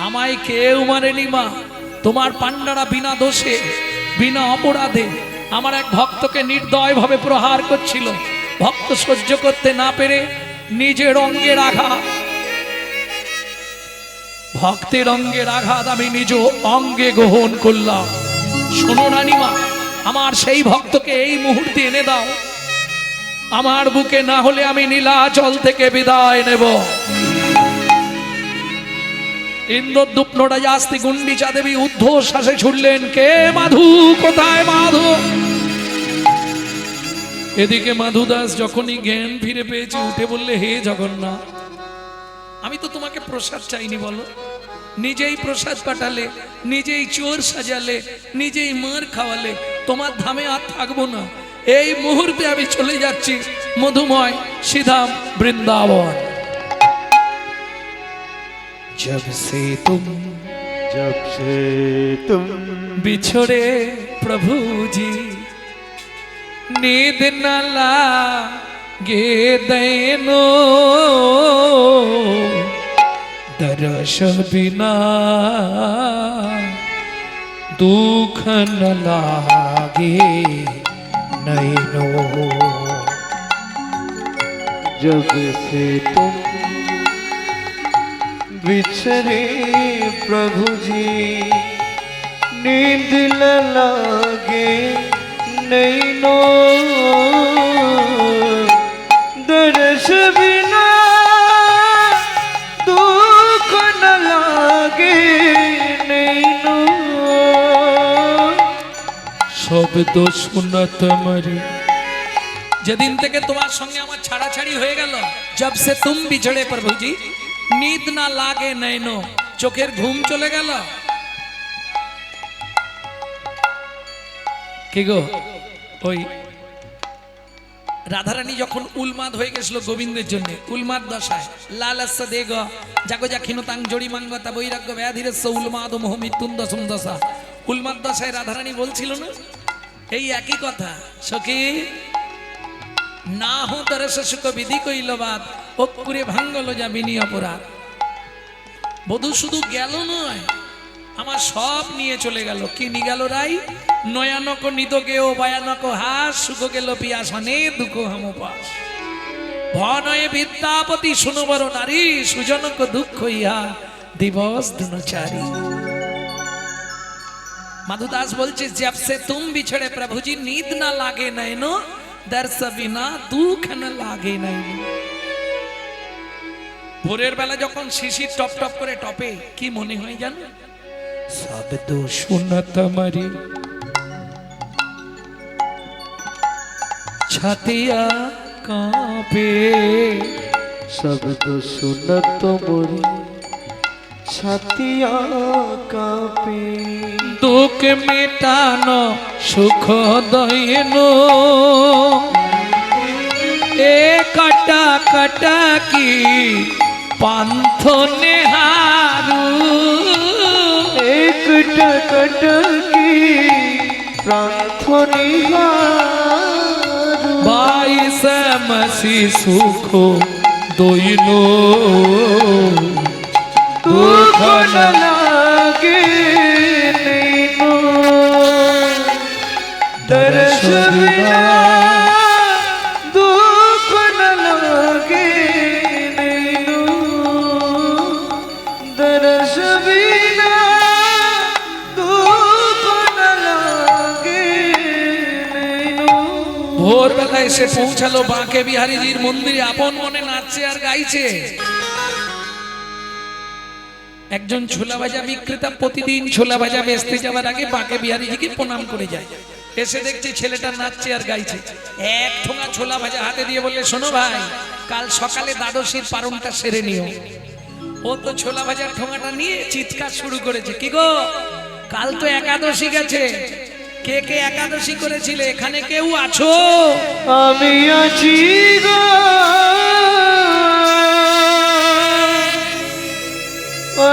আমায় কেউ মারেনি মা, তোমার পান্ডারা বিনা দোষে বিনা অপরাধে আমার এক ভক্তকে নির্দয়ভাবে প্রহার করছিল। ভক্ত সহ্য করতে না পেরে নিজের অঙ্গের আঘাত, ভক্তের অঙ্গের আঘাত আমি নিজ অঙ্গে গ্রহণ করলাম। শোনো রানীমা, আমার সেই ভক্তকে এই মুহূর্তে এনে দাও। আমার বুকে না হলে আমি নীলাচল থেকে বিদায় নেব। ইন্দ্রদ্যুপ নোড়াই আসতে গুন্ডিচা দেবী ঊর্ধ্বশ্বাসে ছুটলেন, কে মাধু, কোথায় মাধু? এদিকে মাধু দাস যখনই জ্ঞান ফিরে পেয়েছে উঠে বললে, হে জগন্নাথ, আমি তো তোমাকে প্রসাদ চাইনি বলো, নিজেই প্রসাদ পাঠালে, নিজেই চোর সাজালে, নিজেই মার খাওয়ালে, তোমার ধামে আর থাকবো না। এই মুহূর্তে আমি চলে যাচ্ছি মধুময় শ্রীধাম বৃন্দাবন। जब से तुम बिछड़े प्रभु जी, नींद न लागे दैनो, दर्श बिना दुख न लागे नैनो। जब से तुम बिछड़े प्रभु जी, नींद न लागे नैनो, दर्श बिना दुख न लागे नैनो। শব্দ শুনত মরি, যেদিন থেকে তোমার সঙ্গে আমার ছাড়াছাড়ি হয়ে গেল, जब से तुम बिछड़े प्रभु जी, नींद ना लागे नैनो, চোখের ঘুম চলে গেল। কি গো, ওই রাধারানী যখন উলমাদ হয়ে গেছিল গোবিন্দের জন্য, উলমাদ দশায়, লালাস্য দেগ জাগো জাক্ষিণতাং জড়িমাঙ্গতা বৈরাগ্য ব্যাধিরস্য উলমাদ মোহ মৃত্যুন দশম দশা, উলমাদ দশায় রাধারানী বলছিল না এই একই কথা, সখী না হো দরস সুখ বিধি কইল বাদ, অকুরে ভাঙ্গল যাবিনি অপরাধ। বধূ শুধু গেল নয়, আমার সব নিয়ে চলে গেল। কি নিয়ে গেল রাই? নয়ানক নিদকে ও ভয়ানক হাস, সুখ গেল পিয়াসনে দুঃখ হাম পাস, ভনয়ে বিদ্যাপতি শুনবর নারী, সুজনক দুঃখ ইহা দিবস দুনচারী। মাধুদাস বলছে जब से तुम बिछड़े प्रभु जी, नींद ना लागे नैनो, दर्श बिना दुख न लागे नैनो। ভোরের বেলা যখন শিশির টপ টপ করে টপে, কি মনে হয় জানো? শব্দ শুনত মরি, ছাতিয়া কাঁপে, शब्द सुनत मोरी छातिया कांपे। দুঃখ মেটানো সুখ দয়নো, এ কাটা কাটা কি পান্থ নেহারু, एक टकट की प्रार्थनी বাইশ মসি সুখ দইনো, दुख न लागे नैनो, दर्श बिना दुख न लागे नैनो, दर्श बिना दुख न लागे नैनो। ভোরবেলা এসে পৌঁছালো বাঁকে বিহারীজির মন্দিরে, আপন মনে নাচছে আর গাইছে। একজন ছোলা ভাজা বিক্রেতা প্রতিদিন ছোলা ভাজা বেচতে যাওয়ার আগে বাঁকে বিহারীজিকে প্রণাম করে যায়। এসে দেখছে ছেলেটা নাচছে আর গাইছে। এক ঠোঙা ছোলা ভাজা হাতে দিয়ে বললে, শোনো ভাই, কাল সকালে দ্বাদশীর পারণটা সেরে নিও। ও তো ছোলা ভাজার ঠোঙাটা নিয়ে চিৎকার শুরু করেছে, কি গো, কাল তো একাদশী গেছে, কে কে একাদশী করেছিলে, এখানে কেউ আছো? আমি আছি গো,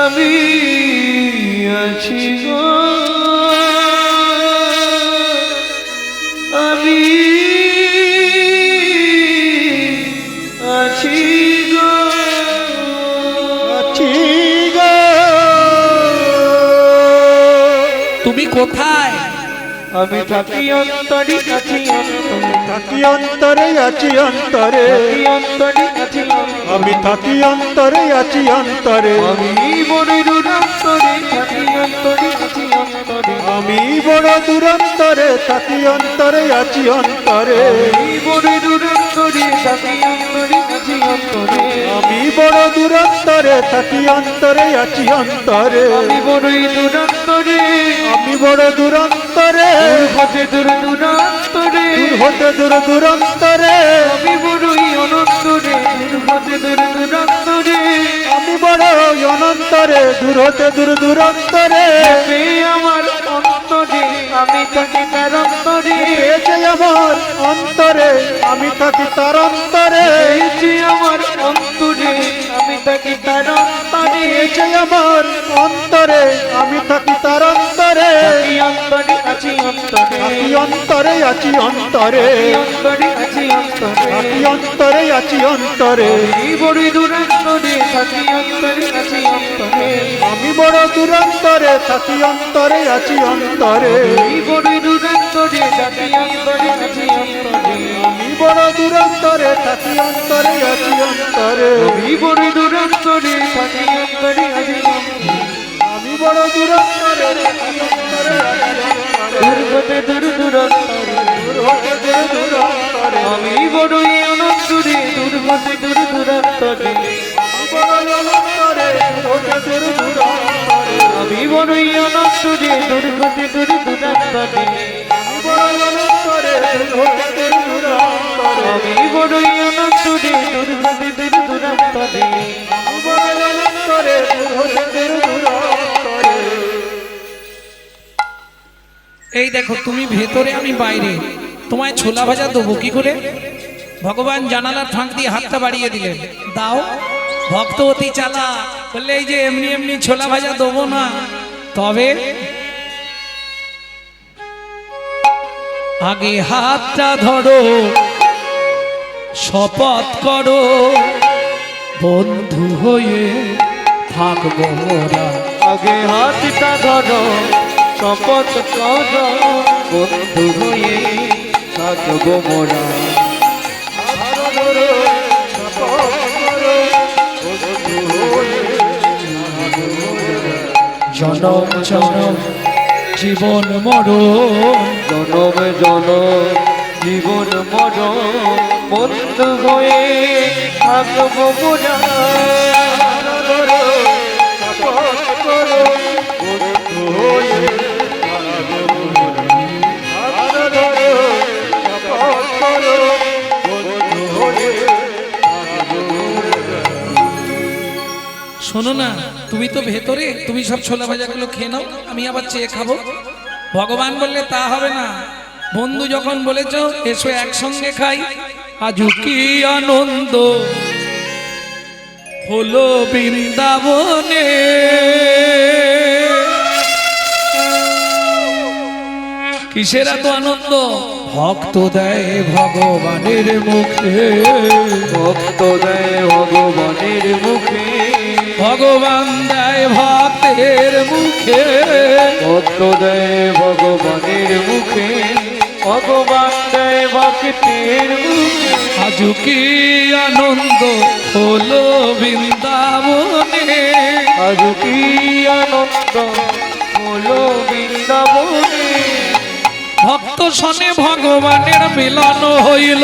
আমি আছি গো, আমি আছি গো, আছি গো। তুমি কোথায়? আমি থাকি অন্তরে, আছি অন্তরে, থাকি অন্তরে আছি অন্তরে, থাকি অন্তরে, আছি অন্তরে, আমি থাকি অন্তরে আছি অন্তরে, আমি বড় দূরান্তরে, থাকি অন্তরে, আছি অন্তরে, আমি বড় দূরান্তরে থাকি অন্তরে আছি অন্তরে, আমি বড় দূরান্তরে, থাকি অন্তরে, আছি অন্তরে, আমি বড় দূরান্তরে থাকি অন্তরে আছি অন্তরে, আমি বড়ই দূরান্তরে, আমি বড় দূরান্তরে, হতে দূর দূরান্তরে, দূর হতে দূর দূরান্তরে, আমি বড়ই অনন্তরে, হতে দূর দূরান্তরে, আমি বড় অনন্তরে, দূর হতে দূর দূরান্তরে। সে আমার অন্তরে, আমি থাকি তার অন্তরে। এসে আমার অন্তরে, আমি থাকি তার অন্তরে। যে আমার অন্তরে, আমি থাকি তার অন্তরে। এসে আমার অন্তরে, আমি থাকি তার অন্তরে। এই অন্তরে আছি অন্তরে, থাকি অন্তরে আছি অন্তরে, অন্তরে আছি অন্তরে। থাকি অন্তরে আছি অন্তরে। এই বড় দূরান্তরে, থাকি অন্তরে আছি অন্তরে। আমি বড় দূরান্তরে, থাকি অন্তরে আছি অন্তরে। এই বড় দূরান্তরে, থাকি অন্তরে আছি অন্তরে। আমি বড় দূরান্তরে, থাকি অন্তরে আছি অন্তরে। এই বড় দূরান্তরে, থাকি অন্তরে আছি অন্তরে। আমি বড় দূরান্তরে, থাকি অন্তরে আছি অন্তরে। দূর হতে দূর দূরান্তরে, দূর হতে দূর দূরান্তরে। আমি বড়ই অনন্তরে, দূর হতে দূর দূরান্তরে। আমি বড় অনন্তরে, দূর হতে দূর দূরান্তরে। আমি বড়ই অনন্তরে, দূর হতে দূর দূরান্তরে। আমি বড় অনন্তরে, দূর হতে দূর দূরান্তরে। আমি বড়ই অনন্তরে, দূর হতে দূর দূরান্তরে। আমি বড় অনন্তরে, দূর হতে দূর দূরান্তরে। এই দেখো তুমি ভেতরে আমি বাইরে, তোমায় ছোলা ভাজা দেবো কি করে? ভগবান জানালার ফাঁক দিয়ে হাতটা বাড়িয়ে দিলেন, দাও। ভক্ত অতি চালা, বললে এই যে এমনি এমনি ছোলা ভাজা দেবো না, তবে আগে হাতটা ধরো, শপথ করো, বন্ধু হয়ে থাকবো মোরা। আগে হাতটা ধরো, শপথ করো, বন্ধু হয়ে থাকবো মোরা। জনম জনম জীবন মরণ, জনম জনম জীবন মরণ, বন্ধু হয়ে থাকবো মোরা। শোনো না, তুমি তো ভেতরে, তুমি সব ছোলা ভাজাগুলো খেয়ে নাও, আমি আবার চেয়ে খাবো। ভগবান বললে তা হবে না, বন্ধু যখন বলেছ এসো একসঙ্গে খাই। আজ কি আনন্দ হলো বৃন্দাবনে, কিসের এত আনন্দ? ভক্ত দেয় ভগবানের মুখে, ভক্ত দেয় ভগবানের মুখে, ভগবান দেয় ভক্তের মুখে, ভক্ত দেয় ভগবানের মুখে, ভগবান দেয় ভক্তের মুখে। আজ কি আনন্দ হলো বৃন্দাবনে, আজ কি আনন্দ হলো বৃন্দাবনে। ভক্ত শনে ভগবানের মিলন হইল,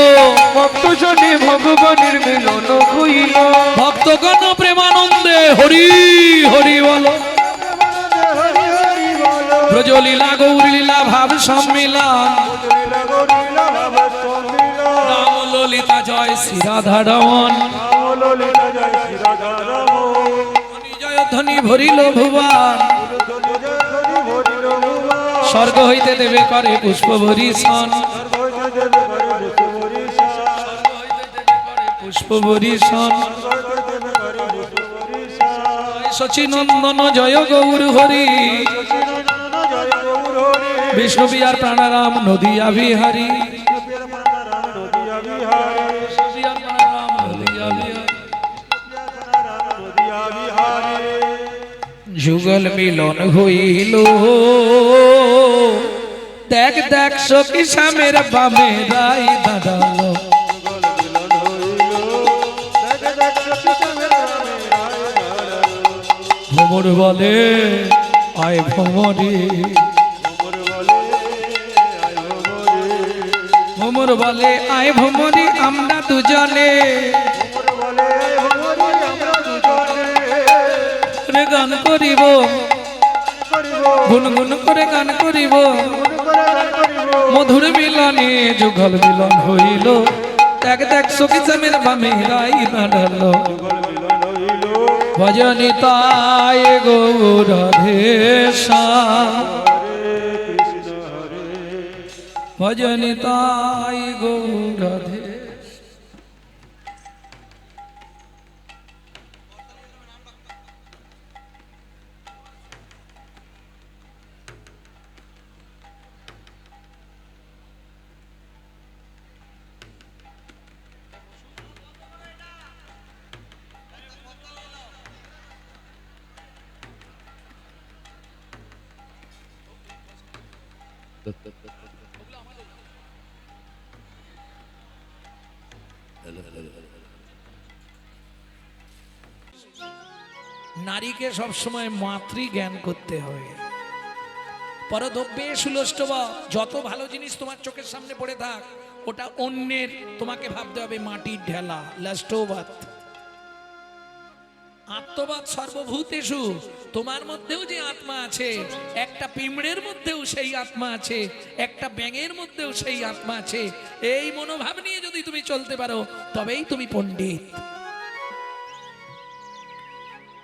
ভক্ত জনে ভগবানের মিলন হইল, ভক্তগণ প্রেমানন্দে হরি হরি বল। ব্রজলীলা গৌরলীলা ভাব সম্মিলন, রাম ললিতা জয় শ্রী রাধা রমন, জয় ধ্বনি ভরিল ভুবন। স্বর্গ হইতে দেবে করে পুষ্প বরিশন, পুষ্প বরিশন। শচীনন্দন জয় গৌর হরি, বিষ্ণু বিহার প্রাণারাম নদিয়া বিহারী, যুগল মিলন হইল, দেখ দেখ সখী শ্যামের বামে রাই দাঁড়ালো। ভ্রমর বলে আয় ভ্রমরে, ভ্রমর বলে আয় ভ্রমরে আমরা দুজনে, গান করিব গুনগুন করে গান করিব, মধুর মিলনে যুগল মিলন হইল, দেখ দেখ সখী শ্যামের বামে রাই দাঁড়ালো। ভজনিতায় গৌরাধেশা ভজনিতায় গৌরাধে। নারীকে সবসময় মাতৃ জ্ঞান করতে হবে। পরদ্রব্যে সুলষ্টব, যত ভালো জিনিস তোমার চোখের সামনে পড়ে থাক ওটা অন্যের, তোমাকে ভাবতে হবে মাটির ঢেলা। লাষ্টবাদ আত্মবাদ সর্বভূতেষু, তোমার মধ্যেও যে আত্মা আছে, একটা পিঁমড়ের মধ্যেও সেই আত্মা আছে, একটা ব্যাঙের মধ্যেও সেই আত্মা আছে। এই মনোভাব নিয়ে যদি তুমি চলতে পারো তবেই তুমি পণ্ডিত।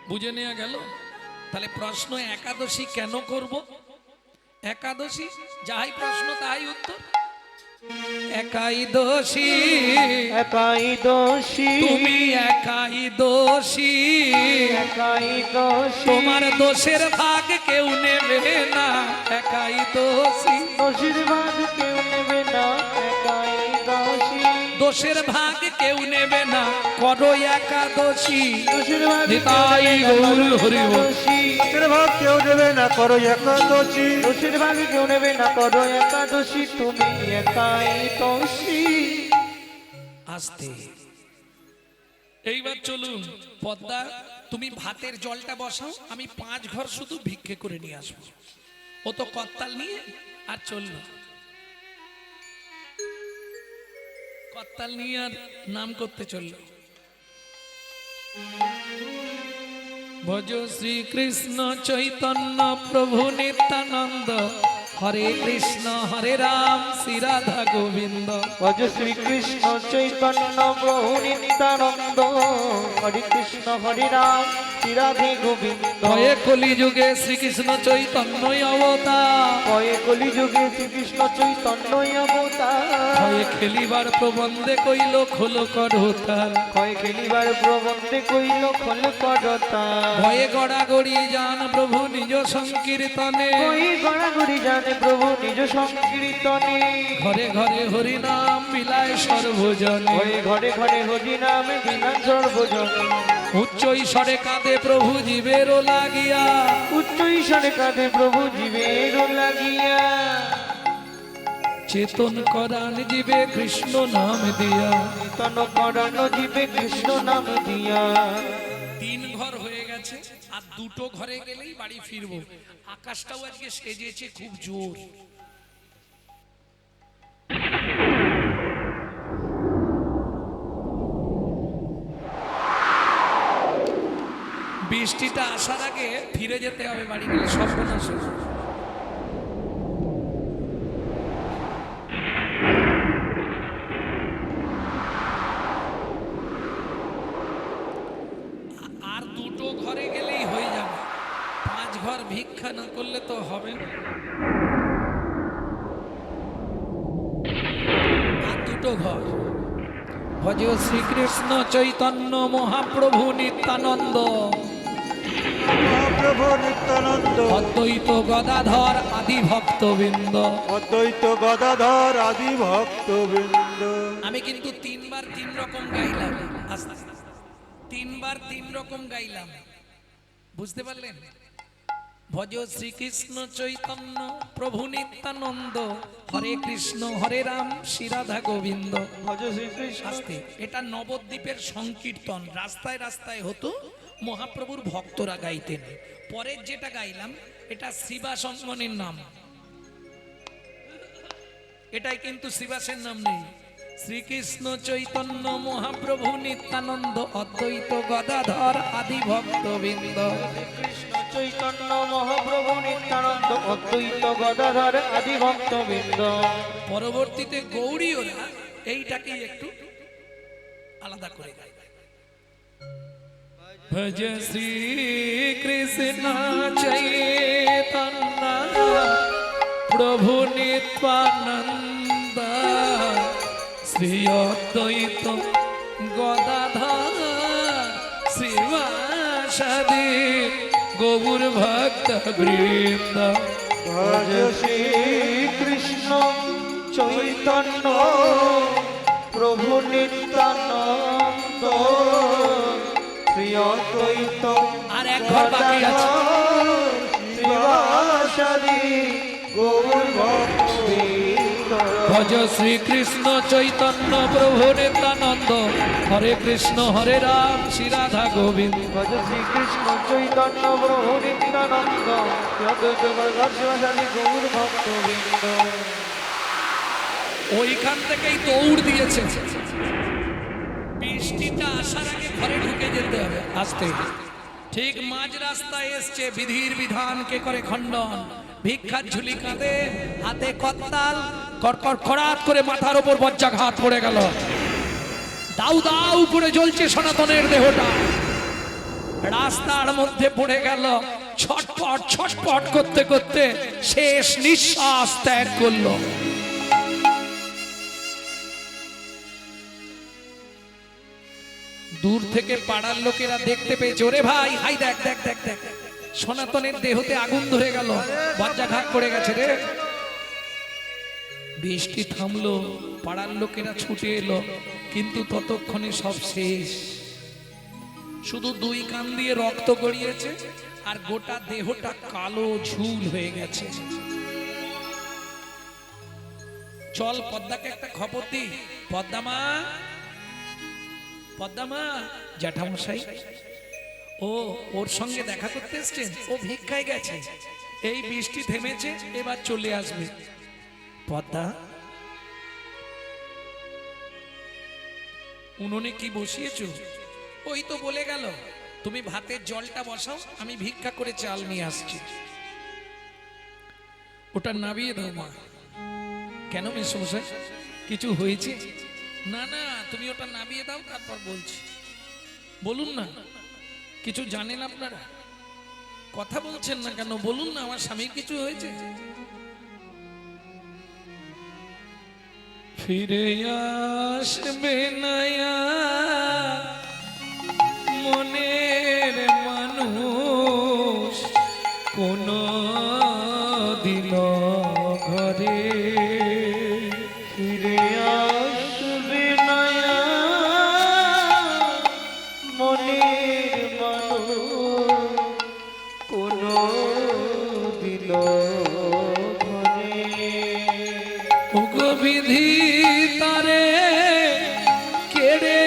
বুঝে নেওয়া গেল? তাহলে প্রশ্ন একাদশী কেন করব? একাদশী যাহাই প্রশ্ন তাহাই উত্তর। একাই দোষী, একাই দোষী, তুমি একাই দোষী, একাই দোষী, তোমার দোষের ভাগ কেউ নেবে না। একাই দোষী, দোষীর ভাগ কেউ নেবে না। একাই দোষী, দোষের ভাগ কেউ নেবে না। করো একাদশী, দোষীর ভাগ নিতাই গৌর হরি বল। দোষের ভাগ কেউ নেবে না, করো একাদশী। দোষীর ভাগ কেউ নেবে না, করো একাদশী, তুমি একাই দোষী। আস্তে এইবার চলুন পদ্মা, তুমি ভাতের জলটা বসাও, আমি 5 ঘর শুধু ভিক্ষে করে নিয়ে আসবো। ও তো কর্তাল নিয়ে আর চলল, কর্তাল নিয়ে আর নাম করতে চলল। ভজ শ্রীকৃষ্ণ চৈতন্য প্রভু নিত্যানন্দ, হরে কৃষ্ণ হরে রাম শ্রী রাধা গোবিন্দ। ভজ শ্রীকৃষ্ণ চৈতন্য প্রভু নিত্যানন্দ, হরে কৃষ্ণ হরে রাম শ্রী রাধে গোবিন্দ। কয়ে কলি যুগে শ্রীকৃষ্ণ চৈতন্য অবতার, কয়ে কলি যুগে শ্রীকৃষ্ণ চৈতন্য অবতার। কয়ে খেলিবার প্রবন্ধে কইল খোল করতাল, কয়ে খেলিবার প্রবন্ধে কইল খোল করতাল। ভয়ে গড়াগড়ি যান প্রভু নিজ সংকীর্তনে, কয়ে গড়াগড়ি জানে প্রভু নিজ সংকীর্তনে। ঘরে ঘরে হরি নাম বিলায় সর্বজনে, কয়ে ঘরে ঘরে হরি নামে বিনা সর্বজনে। উচ্চ ঈশ্বরে কাঁদে প্রভু জীবেরও লাগিয়া, উচ্চ ঈশ্বরে কাঁদে প্রভু জীবের লাগিয়া। চেতন করান জীবে কৃষ্ণ নাম দিয়া। তন করানো জীবে কৃষ্ণ নাম দিয়া। 3 ঘর হয়ে গেছে, আর 2টো ঘরে গেলেই বাড়ি ফিরবো। আকাশটাও আজকে সেজেছে খুব জোর। বৃষ্টিটা আসার আগে ফিরে যেতে হবে বাড়ি, গেলে সর্বনাশ হয়ে যাবে। আর 2টো ঘরে গেলেই হয়ে যাবে, 5 ঘর ভিক্ষা না করলে তো হবে না। আর 2টো ঘর। ভজ শ্রীকৃষ্ণ চৈতন্য মহাপ্রভু নিত্যানন্দ, মহাপ্রভু নিত্যানন্দ, অদ্বৈত গদাধর আদি ভক্তবৃন্দ। অদ্বৈত গদাধর আদি ভক্তবৃন্দ। আমি কিন্তু 3 বার 3 রকম গাইলাম, আস্তে আস্তে 3 বার 3 রকম গাইলাম, বুঝতে পারলেন? ভজ শ্রীকৃষ্ণ চৈতন্য প্রভু নিত্যানন্দ, হরে কৃষ্ণ হরে রাম শ্রী রাধা গোবিন্দ। ভজ শ্রীকৃষ্ণ। আস্তে, এটা নবদ্বীপের সংকীর্তন, রাস্তায় রাস্তায় হতো, মহাপ্রভুর ভক্তরা গাইতেন। পরের যেটা গাইলাম এটা শিবাসঙ্গনের নাম, এটাই কিন্তু শিবাসের নাম নেই। শ্রীকৃষ্ণ চৈতন্য মহাপ্রভু নিত্যানন্দ, অদ্বৈত গদাধর আদি ভক্তবৃন্দ। কৃষ্ণ চৈতন্য মহাপ্রভু নিত্যানন্দ, অদ্বৈত গদাধর আদি ভক্তবৃন্দ। পরবর্তীতে গৌড়ীয়রা এইটাকে একটু আলাদা করে গায়। भज श्री कृष्ण चैतन्य प्रभु नित्यानंद श्री अद्वैत गदाधर श्रीवासदि गौर भक्त वृंद भज श्री कृष्ण चैतन्य प्रभु नित्यानंद श्री अद्वैत আর এক ঘর বাকি আছে। श्रीवासदि गौर भक्त वृंद भज श्री कृष्ण चैतन्य प्रभु नित्यानंद हरे कृष्ण हरे राम श्री राधा गोविंद भज श्री कृष्ण चैतन्य प्रभु नित्यानंद श्री अद्वैत गदाधर श्रीवासदि गौर भक्त वृंद ওইখান থেকেই দৌড় দিয়েছে। বৃষ্টিটা আসার আগে ঘরে ঢুকে যেতে হবে আসতে। ঠিক মাঝ রাস্তায় এসছে, বিধির বিধানকে করে খণ্ডন, ভিক্ষার ঝুলি কাঁধে, হাতে কত্তাল, কড়কড় খড়াত করে মাথার ওপর বজ্রাঘাত পড়ে গেল। দাউ দাউ করে জ্বলছে সনাতনের দেহটা, রাস্তার মধ্যে পড়ে গেল। ছটপট ছটপট করতে করতে শেষ নিঃশ্বাস ত্যাগ করলো। দূর থেকে পাড়ার লোকেরা দেখতে পেয়েছে, ওরে ভাই হাই দেখ দেখ দেখ দেখ, সনাতনের দেহতে আগুন ধরে গেল, বজ্রাঘাত পড়ে গেছে রে। বৃষ্টি থামলো, পাড়ার লোকেরা ছুটে এলো, কিন্তু ততক্ষণে সব শেষ। শুধু দুই কান দিয়ে রক্ত গড়িয়েছে আর গোটা দেহটা কালো ঝুল হয়ে গেছে। চল পদ্মাকে একটা খবর দি। পদ্মা পদ্মা, জ্যাঠামশাই ও ওর সঙ্গে দেখা করতে এসছেন, ও ভিক্ষায় গেছে, এই বৃষ্টি থেমেছে, এবার চলে আসবে। পদ্মা, উনুনে কি বসিয়েছো? ওই তো বলে গেল তুমি ভাতের জলটা বসাও, আমি ভিক্ষা করে চাল নিয়ে আসছি। ওটা নাবিয়ে দাও মা। কেন মেসমশাই, কিছু হয়েছে? না না, তুমি ওটা নামিয়ে দাও, তারপর বলছি। বলুন না, কিছু জানেন আপনারা? কথা বলছেন না কেন? বলুন না, আমার স্বামীর কিছু হয়েছে? ফিরে আসবে নয়া মনের মানুষ কোন দিন ঘরে, ফিরে আসবে নয়া মনের মানুষ কোনো দিল ঘরে। ওগো বিধি তারে কেড়ে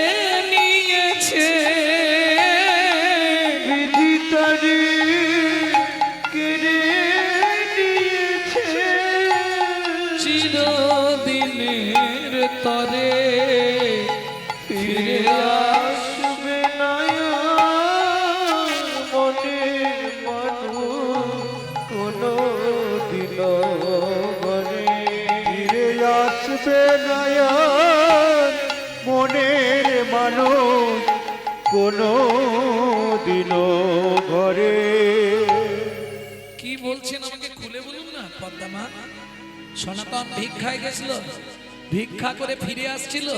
নিয়েছে, বিধি তারে কেড়ে নিয়েছে, চিরদিনের তরে ফিরে আসবে নয়া মনের মানুষ কোনো দিল ঘরে। ফিরে আসবে নয়ন মনের মানুষ কোনো দিনও ঘরে। কি বলছেন আমাকে খুলে বলুন না পদ্মা। সনাতন ভিক্ষায় গেছিল, ভিক্ষা করে ফিরে আসছিল,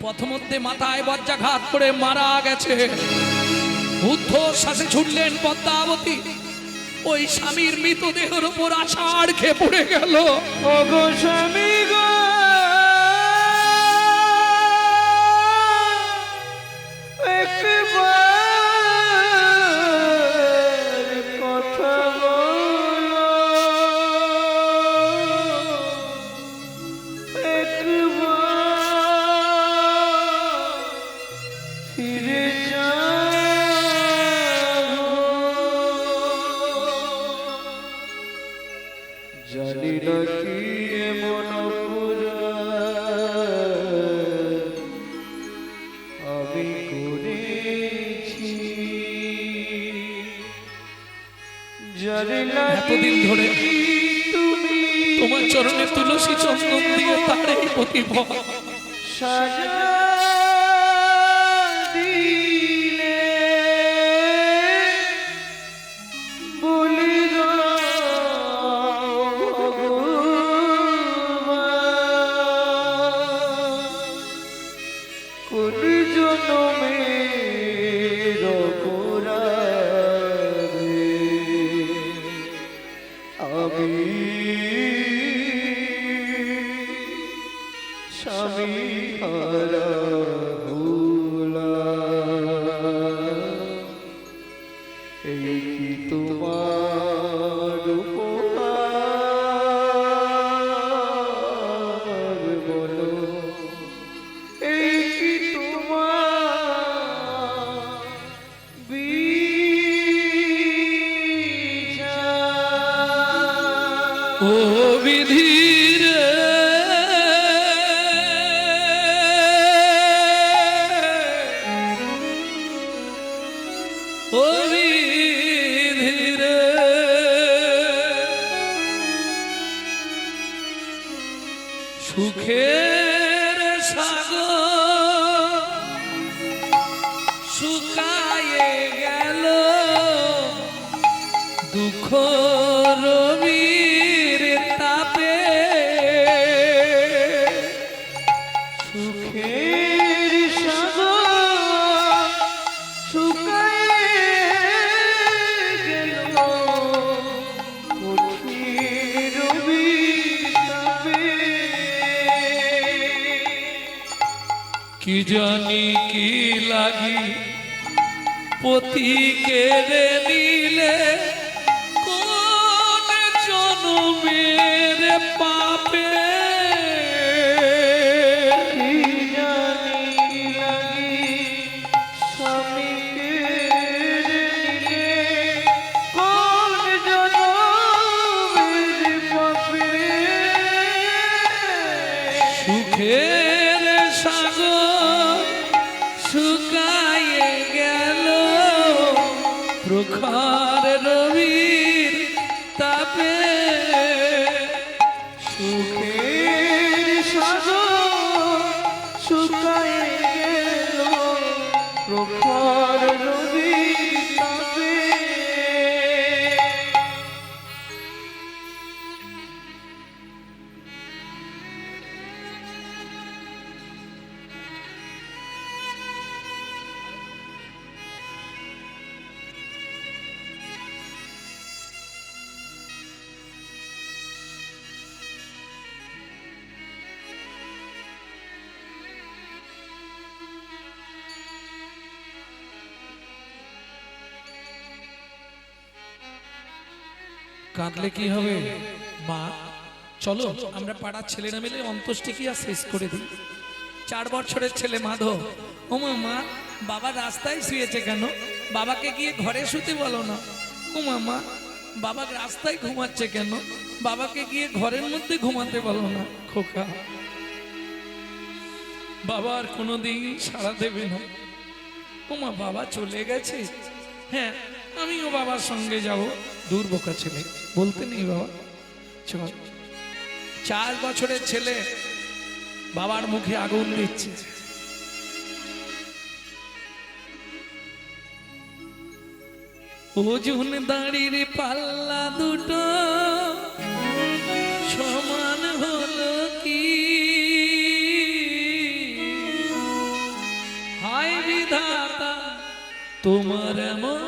পথমধ্যে মাথায় বজ্রাঘাত করে মারা গেছে। ঊর্ধ্বশ্বাসে ছুটলেন পদ্মাবতী, ওই স্বামীর মৃতদেহের উপর আষাঢ় খেয়ে পড়ে গেল। ওগো স্বামী গো, একবার কথা বলো, একবার ফিরে যাও। জানি না কি এমন অপরাধ আমি করেছি, জানি না এতদিন ধরে কি তুমি তোমার চরণে তুলসী চন্দন দিয়ে তার এই প্রতিভা সাজা দিলে। কোন জনমের অপরাধে আমি স্বামী হারা হলাম। এই কি তোমার উপহার বলো, এই কি তোমার বিচার? ও বিধির ও বিধির সুখের সাগর শুকায়ে গেল, দুঃখ রবির তাপে সুখের সাগর শুকায়ে গেল, কঠিন রবির কি জানি কি লাগি পতি কেড়ে নিলে, কোন জনমের পাপে কি জানি কি লাগি স্বামীকে নিলে, কোন জনমের পাপে সুখের সাগর শুকায়ে গেল, প্রখর রবির তাপে সুখের সাগর শুকায়ে গেল, প্রখর রবির তাপে। কাঁদলে কি হবে মা? চলো আমরা পাড়ার ছেলেরা মিলে অন্ত্যেষ্টিক্রিয়া শেষ করে দিই। 4 বছরের ছেলে মাধব, ও মা বাবা রাস্তায় শুয়েছে কেন? বাবাকে গিয়ে ঘরে শুতে বলো না। ও মা বাবা রাস্তায় ঘুমাচ্ছে কেন? বাবাকে গিয়ে ঘরের মধ্যে ঘুমাতে বলো না। খোকা বাবা আর কোনোদিন সাড়া দেবে না। ও মা বাবা চলে গেছে? হ্যাঁ আমিও বাবার সঙ্গে যাব। দূর বোকা ছেলে, বলতে নেই বাবা চল। 4 বছরের ছেলে বাবার মুখে আগুন দিচ্ছে। ওজন দাঁড়ির পাল্লা দুটো সমান হলো কি? হায় বিধাতা তোমার এমন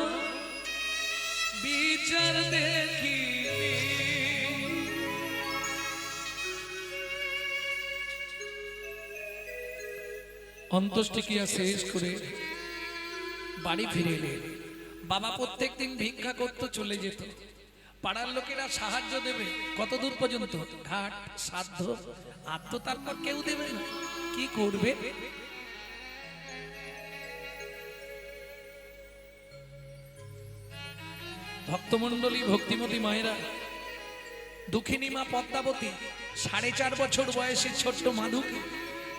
বিচার দেখি। অন্ত্যেষ্টিক্রিয়া শেষ করে বাড়ি ফিরে এলেন। বাবা প্রত্যেকদিন ভিক্ষা করতে চলে যেত। পাড়ার লোকেরা সাহায্য দেবে কত দূর পর্যন্ত? ঘাট সাধ্য, আর তো তারপর কেউ দেবে না। কি করবে? ভক্তমণ্ডলী, ভক্তিমতী মায়েরা, দুঃখিনী মা পদ্মাবতী 4.5 বছর বয়সে ছোট্ট মাধুকে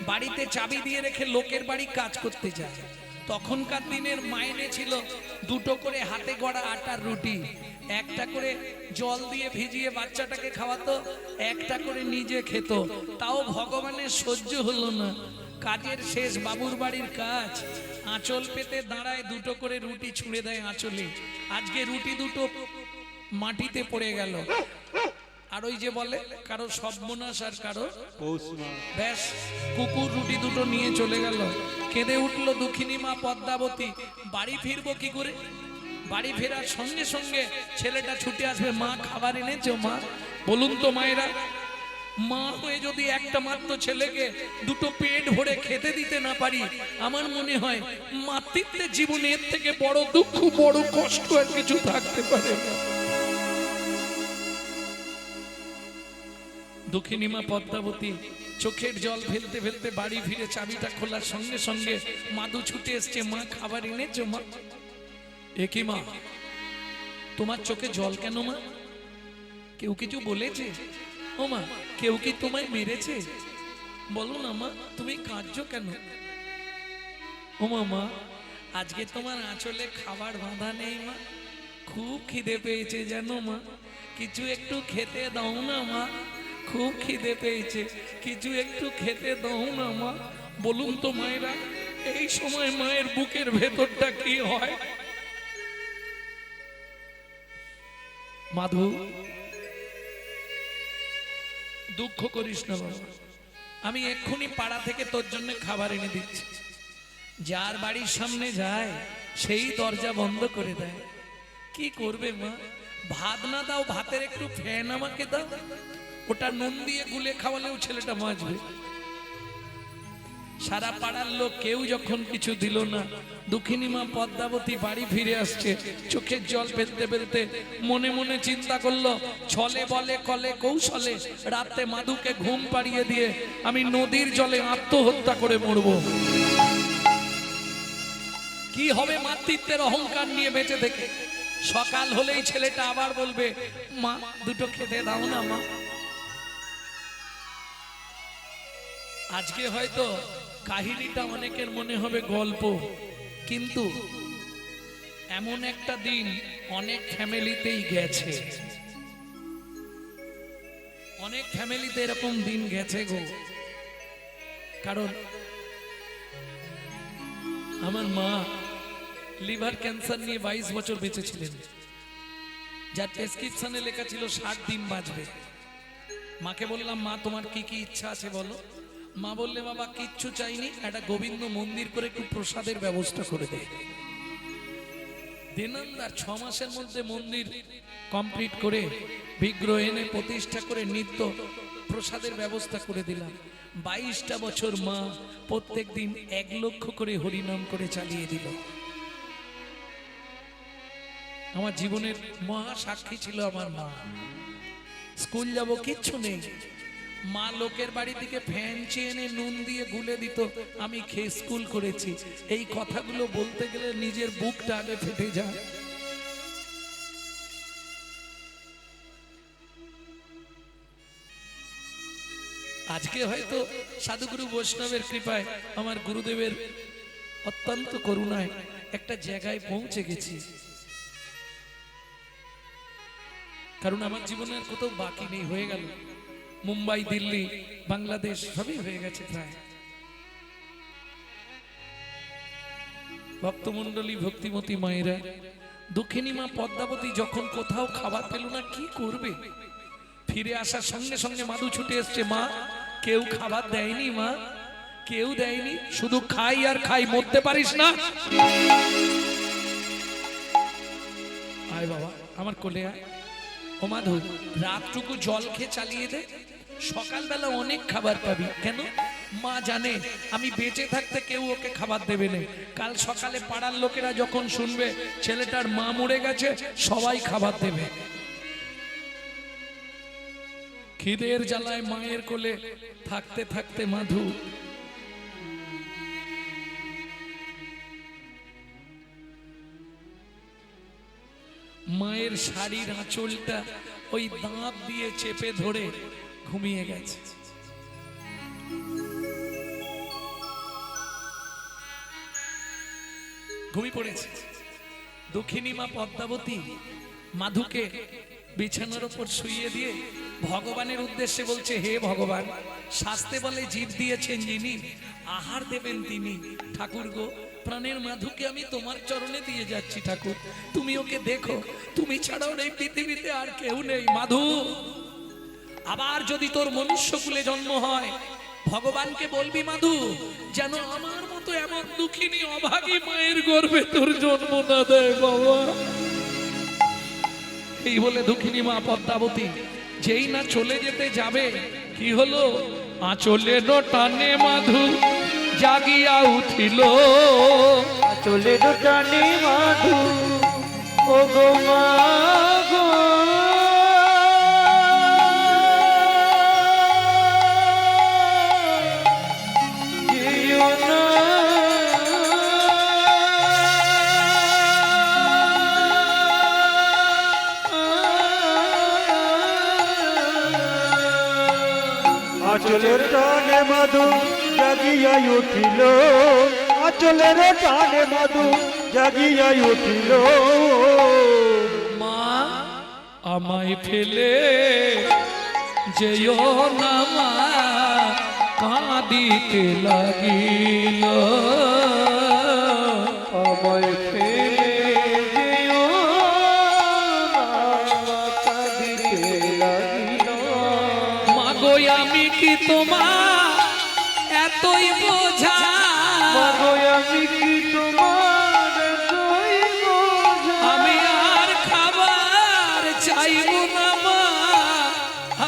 বাড়িতে চাবি দিয়ে রেখে লোকের বাড়ি কাজ করতে যায়। তখনকার দিনের মাইনে ছিল 2টো করে হাতে গড়া আটার রুটি, 1টা করে জল দিয়ে ভিজিয়ে বাচ্চাটাকে খাওয়াতো, 1টা করে নিজে খেত। তাও ভগবানের সহ্য হলো না। কাজের শেষ বাবুর বাড়ির কাজ, আঁচল পেতে দাঁড়ায়, 2টো করে রুটি ছুঁড়ে দেয় আঁচলে। আজকে রুটি 2টো মাটিতে পড়ে গেল। আর ওই যে বলে কারো সর্বনাশ আর কারো ব্যাস, কুকুর রুটি 2টো নিয়ে চলে গেল। কেঁদে উঠলো দুঃখিনী মা পদ্মাবতী। বাড়ি ফিরবো কি করে? বাড়ি ফেরার সঙ্গে সঙ্গে ছেলেটা ছুটে আসবে, মা খাবার এনেছো মা? বলুন তো মায়েরা, মা হয়ে যদি একটা মাত্র ছেলেকে দুটো পেট ভরে খেতে দিতে না পারি, আমার মনে হয় মাতৃত্বের জীবনে এর থেকে বড় দুঃখ, বড় কষ্ট আর কিছু থাকতে পারে না। দুঃখিনী মা পদ্মাবতী চোখের জল ফেলতে ফেলতে বাড়ি ফিরে চাবিটা খোলার সঙ্গে সঙ্গে মাদু ছুটে এসছে, মা খাবার এনেছো মা? এ কি মা, তোমার চোখে জল কেন মা? কেউ কিছু বলেছে? ও মা, কেউ কি তোমায় মেরেছে? বলো না মা, তুমি কাঁদছো কেন? ও মা, আজকে তোমার আঁচলে খাবার বাঁধা নেই মা, খুব খিদে পেয়েছে জানো মা, কিছু একটু খেতে দাও না মা, খুব খিদে পেয়েছে, কিছু একটু খেতে দাও না মা। বলুন তো মায়েরা, এই সময় মায়ের বুকের ভেতরটা কি হয়? মাধু, দুঃখ করিস না বাবা, আমি এক্ষুনি পাড়া থেকে তোর জন্য খাবার এনে দিচ্ছি। যার বাড়ির সামনে যায় সেই দরজা বন্ধ করে দেয়। কি করবে মা? ভাত না দাও, ভাতের একটু ফ্যান আমাকে দাও, ওটা নুন দিয়ে গুলে খাওয়ালেও ছেলেটা বাঁচবে। সারা পাড়ার লোক কেউ যখন কিছু দিল না, দুঃখিনী মা পদ্মাবতী বাড়ি ফিরে আসছে, চোখের জল ফেলতে ফেলতে মনে মনে চিন্তা করলো, ছলে বলে কলে কৌশলে রাতে মাধুকে ঘুম পাড়িয়ে দিয়ে আমি নদীর জলে আত্মহত্যা করে মরবো। কি হবে মাতৃত্বের অহংকার নিয়ে বেঁচে থেকে? সকাল হলেই ছেলেটা আবার বলবে, মা দুটো খেতে দাও না মা। আজকে হয়তো কাহিনীটা অনেকের মনে হবে গল্প, কিন্তু এমন একটা দিন অনেক ফ্যামিলিতেই গেছে, অনেক ফ্যামিলিতে এরকম দিন গেছে গো। কারণ আমার মা লিভার ক্যান্সার নিয়ে 22 বছর বেঁচে ছিলেন, যার প্রেসক্রিপশনে লেখা ছিল 60 দিন বাঁচবে। মাকে বললাম, মা তোমার কি কি ইচ্ছা আছে বলো? মা বললে, বাবা কিচ্ছু চাইনি, একটা গোবিন্দ মন্দির করে একটু প্রসাদের ব্যবস্থা করে দে। দিনান্দার 6 মাসের মধ্যে মন্দির কমপ্লিট করে বিগ্রহ এনে প্রতিষ্ঠা করে নিত্য প্রসাদের ব্যবস্থা করে দিলাম। 22টা বছর মা প্রত্যেক দিন 1 লক্ষ করে হরিনাম করে চালিয়ে দিল। আমার জীবনের মহা সাক্ষী ছিল আমার মা। স্কুল যাব কিচ্ছু নেই, মা লোকের বাড়ি থেকে ফ্যান চেয়ে এনে নুন দিয়ে গুলে দিত, আমি খেয়ে স্কুল করেছি। এই কথাগুলো বলতে গেলে নিজের বুকটা আগে ফেটে যায়। আজকে হয়তো সাধুগুরু বৈষ্ণবের কৃপায়, আমার গুরুদেবের অত্যন্ত করুণায় একটা জায়গায় পৌঁছে গেছি। কারণ আমার জীবনের কোথাও বাকি নেই, হয়ে গেল। মুম্বাই, দিল্লি, বাংলাদেশ সবই হয়ে গেছে প্রায়। ভক্তমন্ডলী, ভক্তিমতী মায়েরা, দুঃখিনী মা পদ্মাবতী যখন কোথাও খাবার পেল না, কি করবে? ফিরে আসার সঙ্গে সঙ্গে মাধু ছুটে এসছে, মা কেউ খাবার দেয়নি মা, কেউ দেয়নি, শুধু খাই আর খাই, মরতে পারিস না। আয় বাবা, আমার কোলে আয়। ও মাধু, রাতটুকু জল খেয়ে চালিয়ে দে, সকালবেলা অনেক খাবার পাবি। কেন? মা জানে আমি বেঁচে থাকতে কেউ ওকে খাবার দেবে না। কাল সকালে পাড়ার লোকেরা যখন শুনবে ছেলেটার মা মরে গেছে, সবাই খাবার দেবে। খিদের জ্বালায় মায়ের কোলে থাকতে থাকতে মাধু মায়ের শাড়ির আঁচলটা ওই দাঁত দিয়ে চেপে ধরে ঘুমিয়ে গেছে। ঘুমিয়ে পড়েছে। দক্ষিণী মা পদ্মাবতী মাধুকে বিছানার উপর শুইয়ে দিয়ে ভগবানের উদ্দেশ্যে বলছে, হে ভগবান, শাস্তে বলে জীব দিয়েছেন যিনি, আহার দেবেন তিনি। ঠাকুর গো, প্রাণের মাধুকে আমি তোমার চরণে দিয়ে যাচ্ছি ঠাকুর, তুমি ওকে দেখো, তুমি ছাড়াও এই পৃথিবীতে আর কেউ নেই। মাধু, আবার যদি তোর মনুষ্যকুলে জন্ম হয়, ভগবানকে বলবি মাধু যেন আমার মতো এমন দুঃখিনী অভাগী মায়ের গর্ভে তোর জন্ম না দেয় বাবা। এই বলে দুঃখিনী মা পদ্মাবতী যেই না চলে যেতে যাবে, কি হলো, আঁচলের টানে মাধু জাগিয়া উঠিল। চলে টানে মাধু ও গো মা গো, যেও না। আচলের টানে মধু জাগিয়া উঠিল, আচলের টানে মধু জাগিয়া উঠিল। মা আমায় ফেলে যেও না মা, কাঁদিতে লাগিল। আমায় ফেলে যেও না, কাঁদিতে লাগিল। মাগো আমি কি তোমার এতই বোঝা, মাগো আমি কি তোমার এতই বোঝা? আমি আর খাবার চাইব না মা,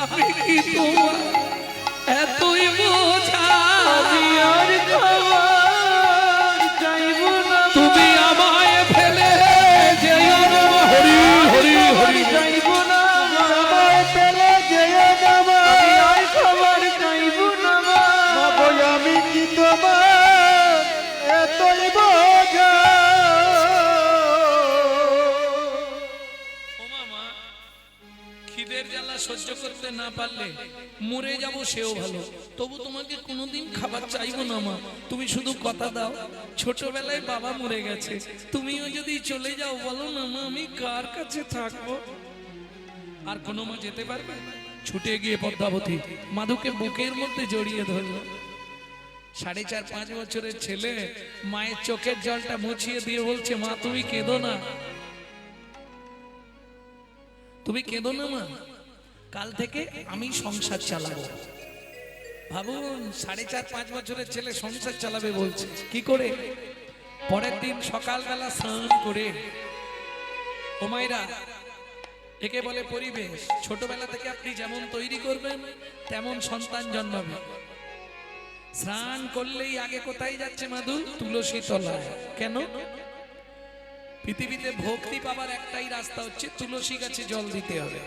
আমি কি তোমার এতই বোঝা, আমি আর খাবার চাইব না। তুমি আমায় ফেলে যেও না। হরি হরি হরি চাইব না, আমায় ফেলে যেও না মা। আমি আর খাবার চাইব না মা। মাগো আমি কি তোমার এতই বোঝা। ও মামা, খিদের জ্বালা সহ্য করতে না পারলে মরে যাব সেও ভালো, তবু তোমাকে কোনোদিন খাবার চাইবো না মা। তুমি শুধু কথা দাও, ছোটবেলায় বাবা মরে গেছে, তুমিও যদি চলে যাও বলো না মা, আমি কার কাছে থাকবো? আর কোনো মা যেতে পারবে? ছুটে গিয়ে পদ্মাবতী মাধুকে বুকের মধ্যে জড়িয়ে ধরলো। 4.5-5 বছরের ছেলে মায়ের চোখের জলটা মুছিয়ে দিয়ে বলছে, মা তুমি কেঁদো না, তুমি কেঁদো না মা, কাল থেকে আমি সংসার চালাবো। ভাবুন, 4.5-5 বছরের ছেলে সংসার চালাবে বলছে, কি করে? পরের দিন সকালবেলা স্নান করে, ও মায়েরা, একে বলে পরিবেশ। ছোটবেলা থেকে আপনি যেমন তৈরি করবেন তেমন সন্তান জন্মাবে। স্নান করলেই আগে কোথায় যাচ্ছে মাধু? তুলসী তলায়। কেন? পৃথিবীতে ভক্তি পাবার একটাই রাস্তা হচ্ছে তুলসী গাছে জল দিতে হবে।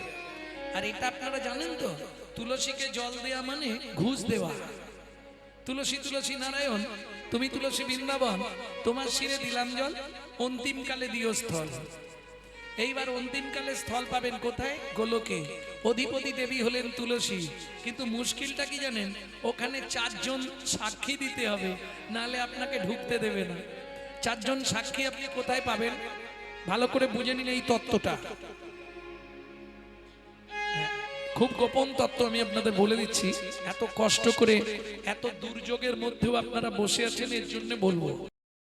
আর এটা আপনারা জানেন তো, তুলসীকে জল দেওয়া মানে ঘুষ দেওয়া। তুলসী তুলসী নারায়ণ, তুমি তুলসী বৃন্দাবন, তোমার শিরে দিলাম জল, অন্তিমকালে দিও স্থল। এইবার অন্তিমকালে স্থল পাবেন কোথায়? গোলকে। অধিপতি দেবী হলেন তুলসী, কিন্তু মুশকিলটা কি জানেন? ওখানে 4 জন সাক্ষী দিতে হবে, নালে আপনাকে ঢুকতে দেবে না। 4 জন সাক্ষী আপনি কোথায় পাবেন? ভালো করে বুঝে নিন এই তত্ত্বটা, খুব গোপন তত্ত্ব, আমি আপনাদের বলে দিচ্ছি। এত কষ্ট করে, এত দুর্যোগের মধ্যেও আপনারা বসে আছেন, এর জন্য বলবো।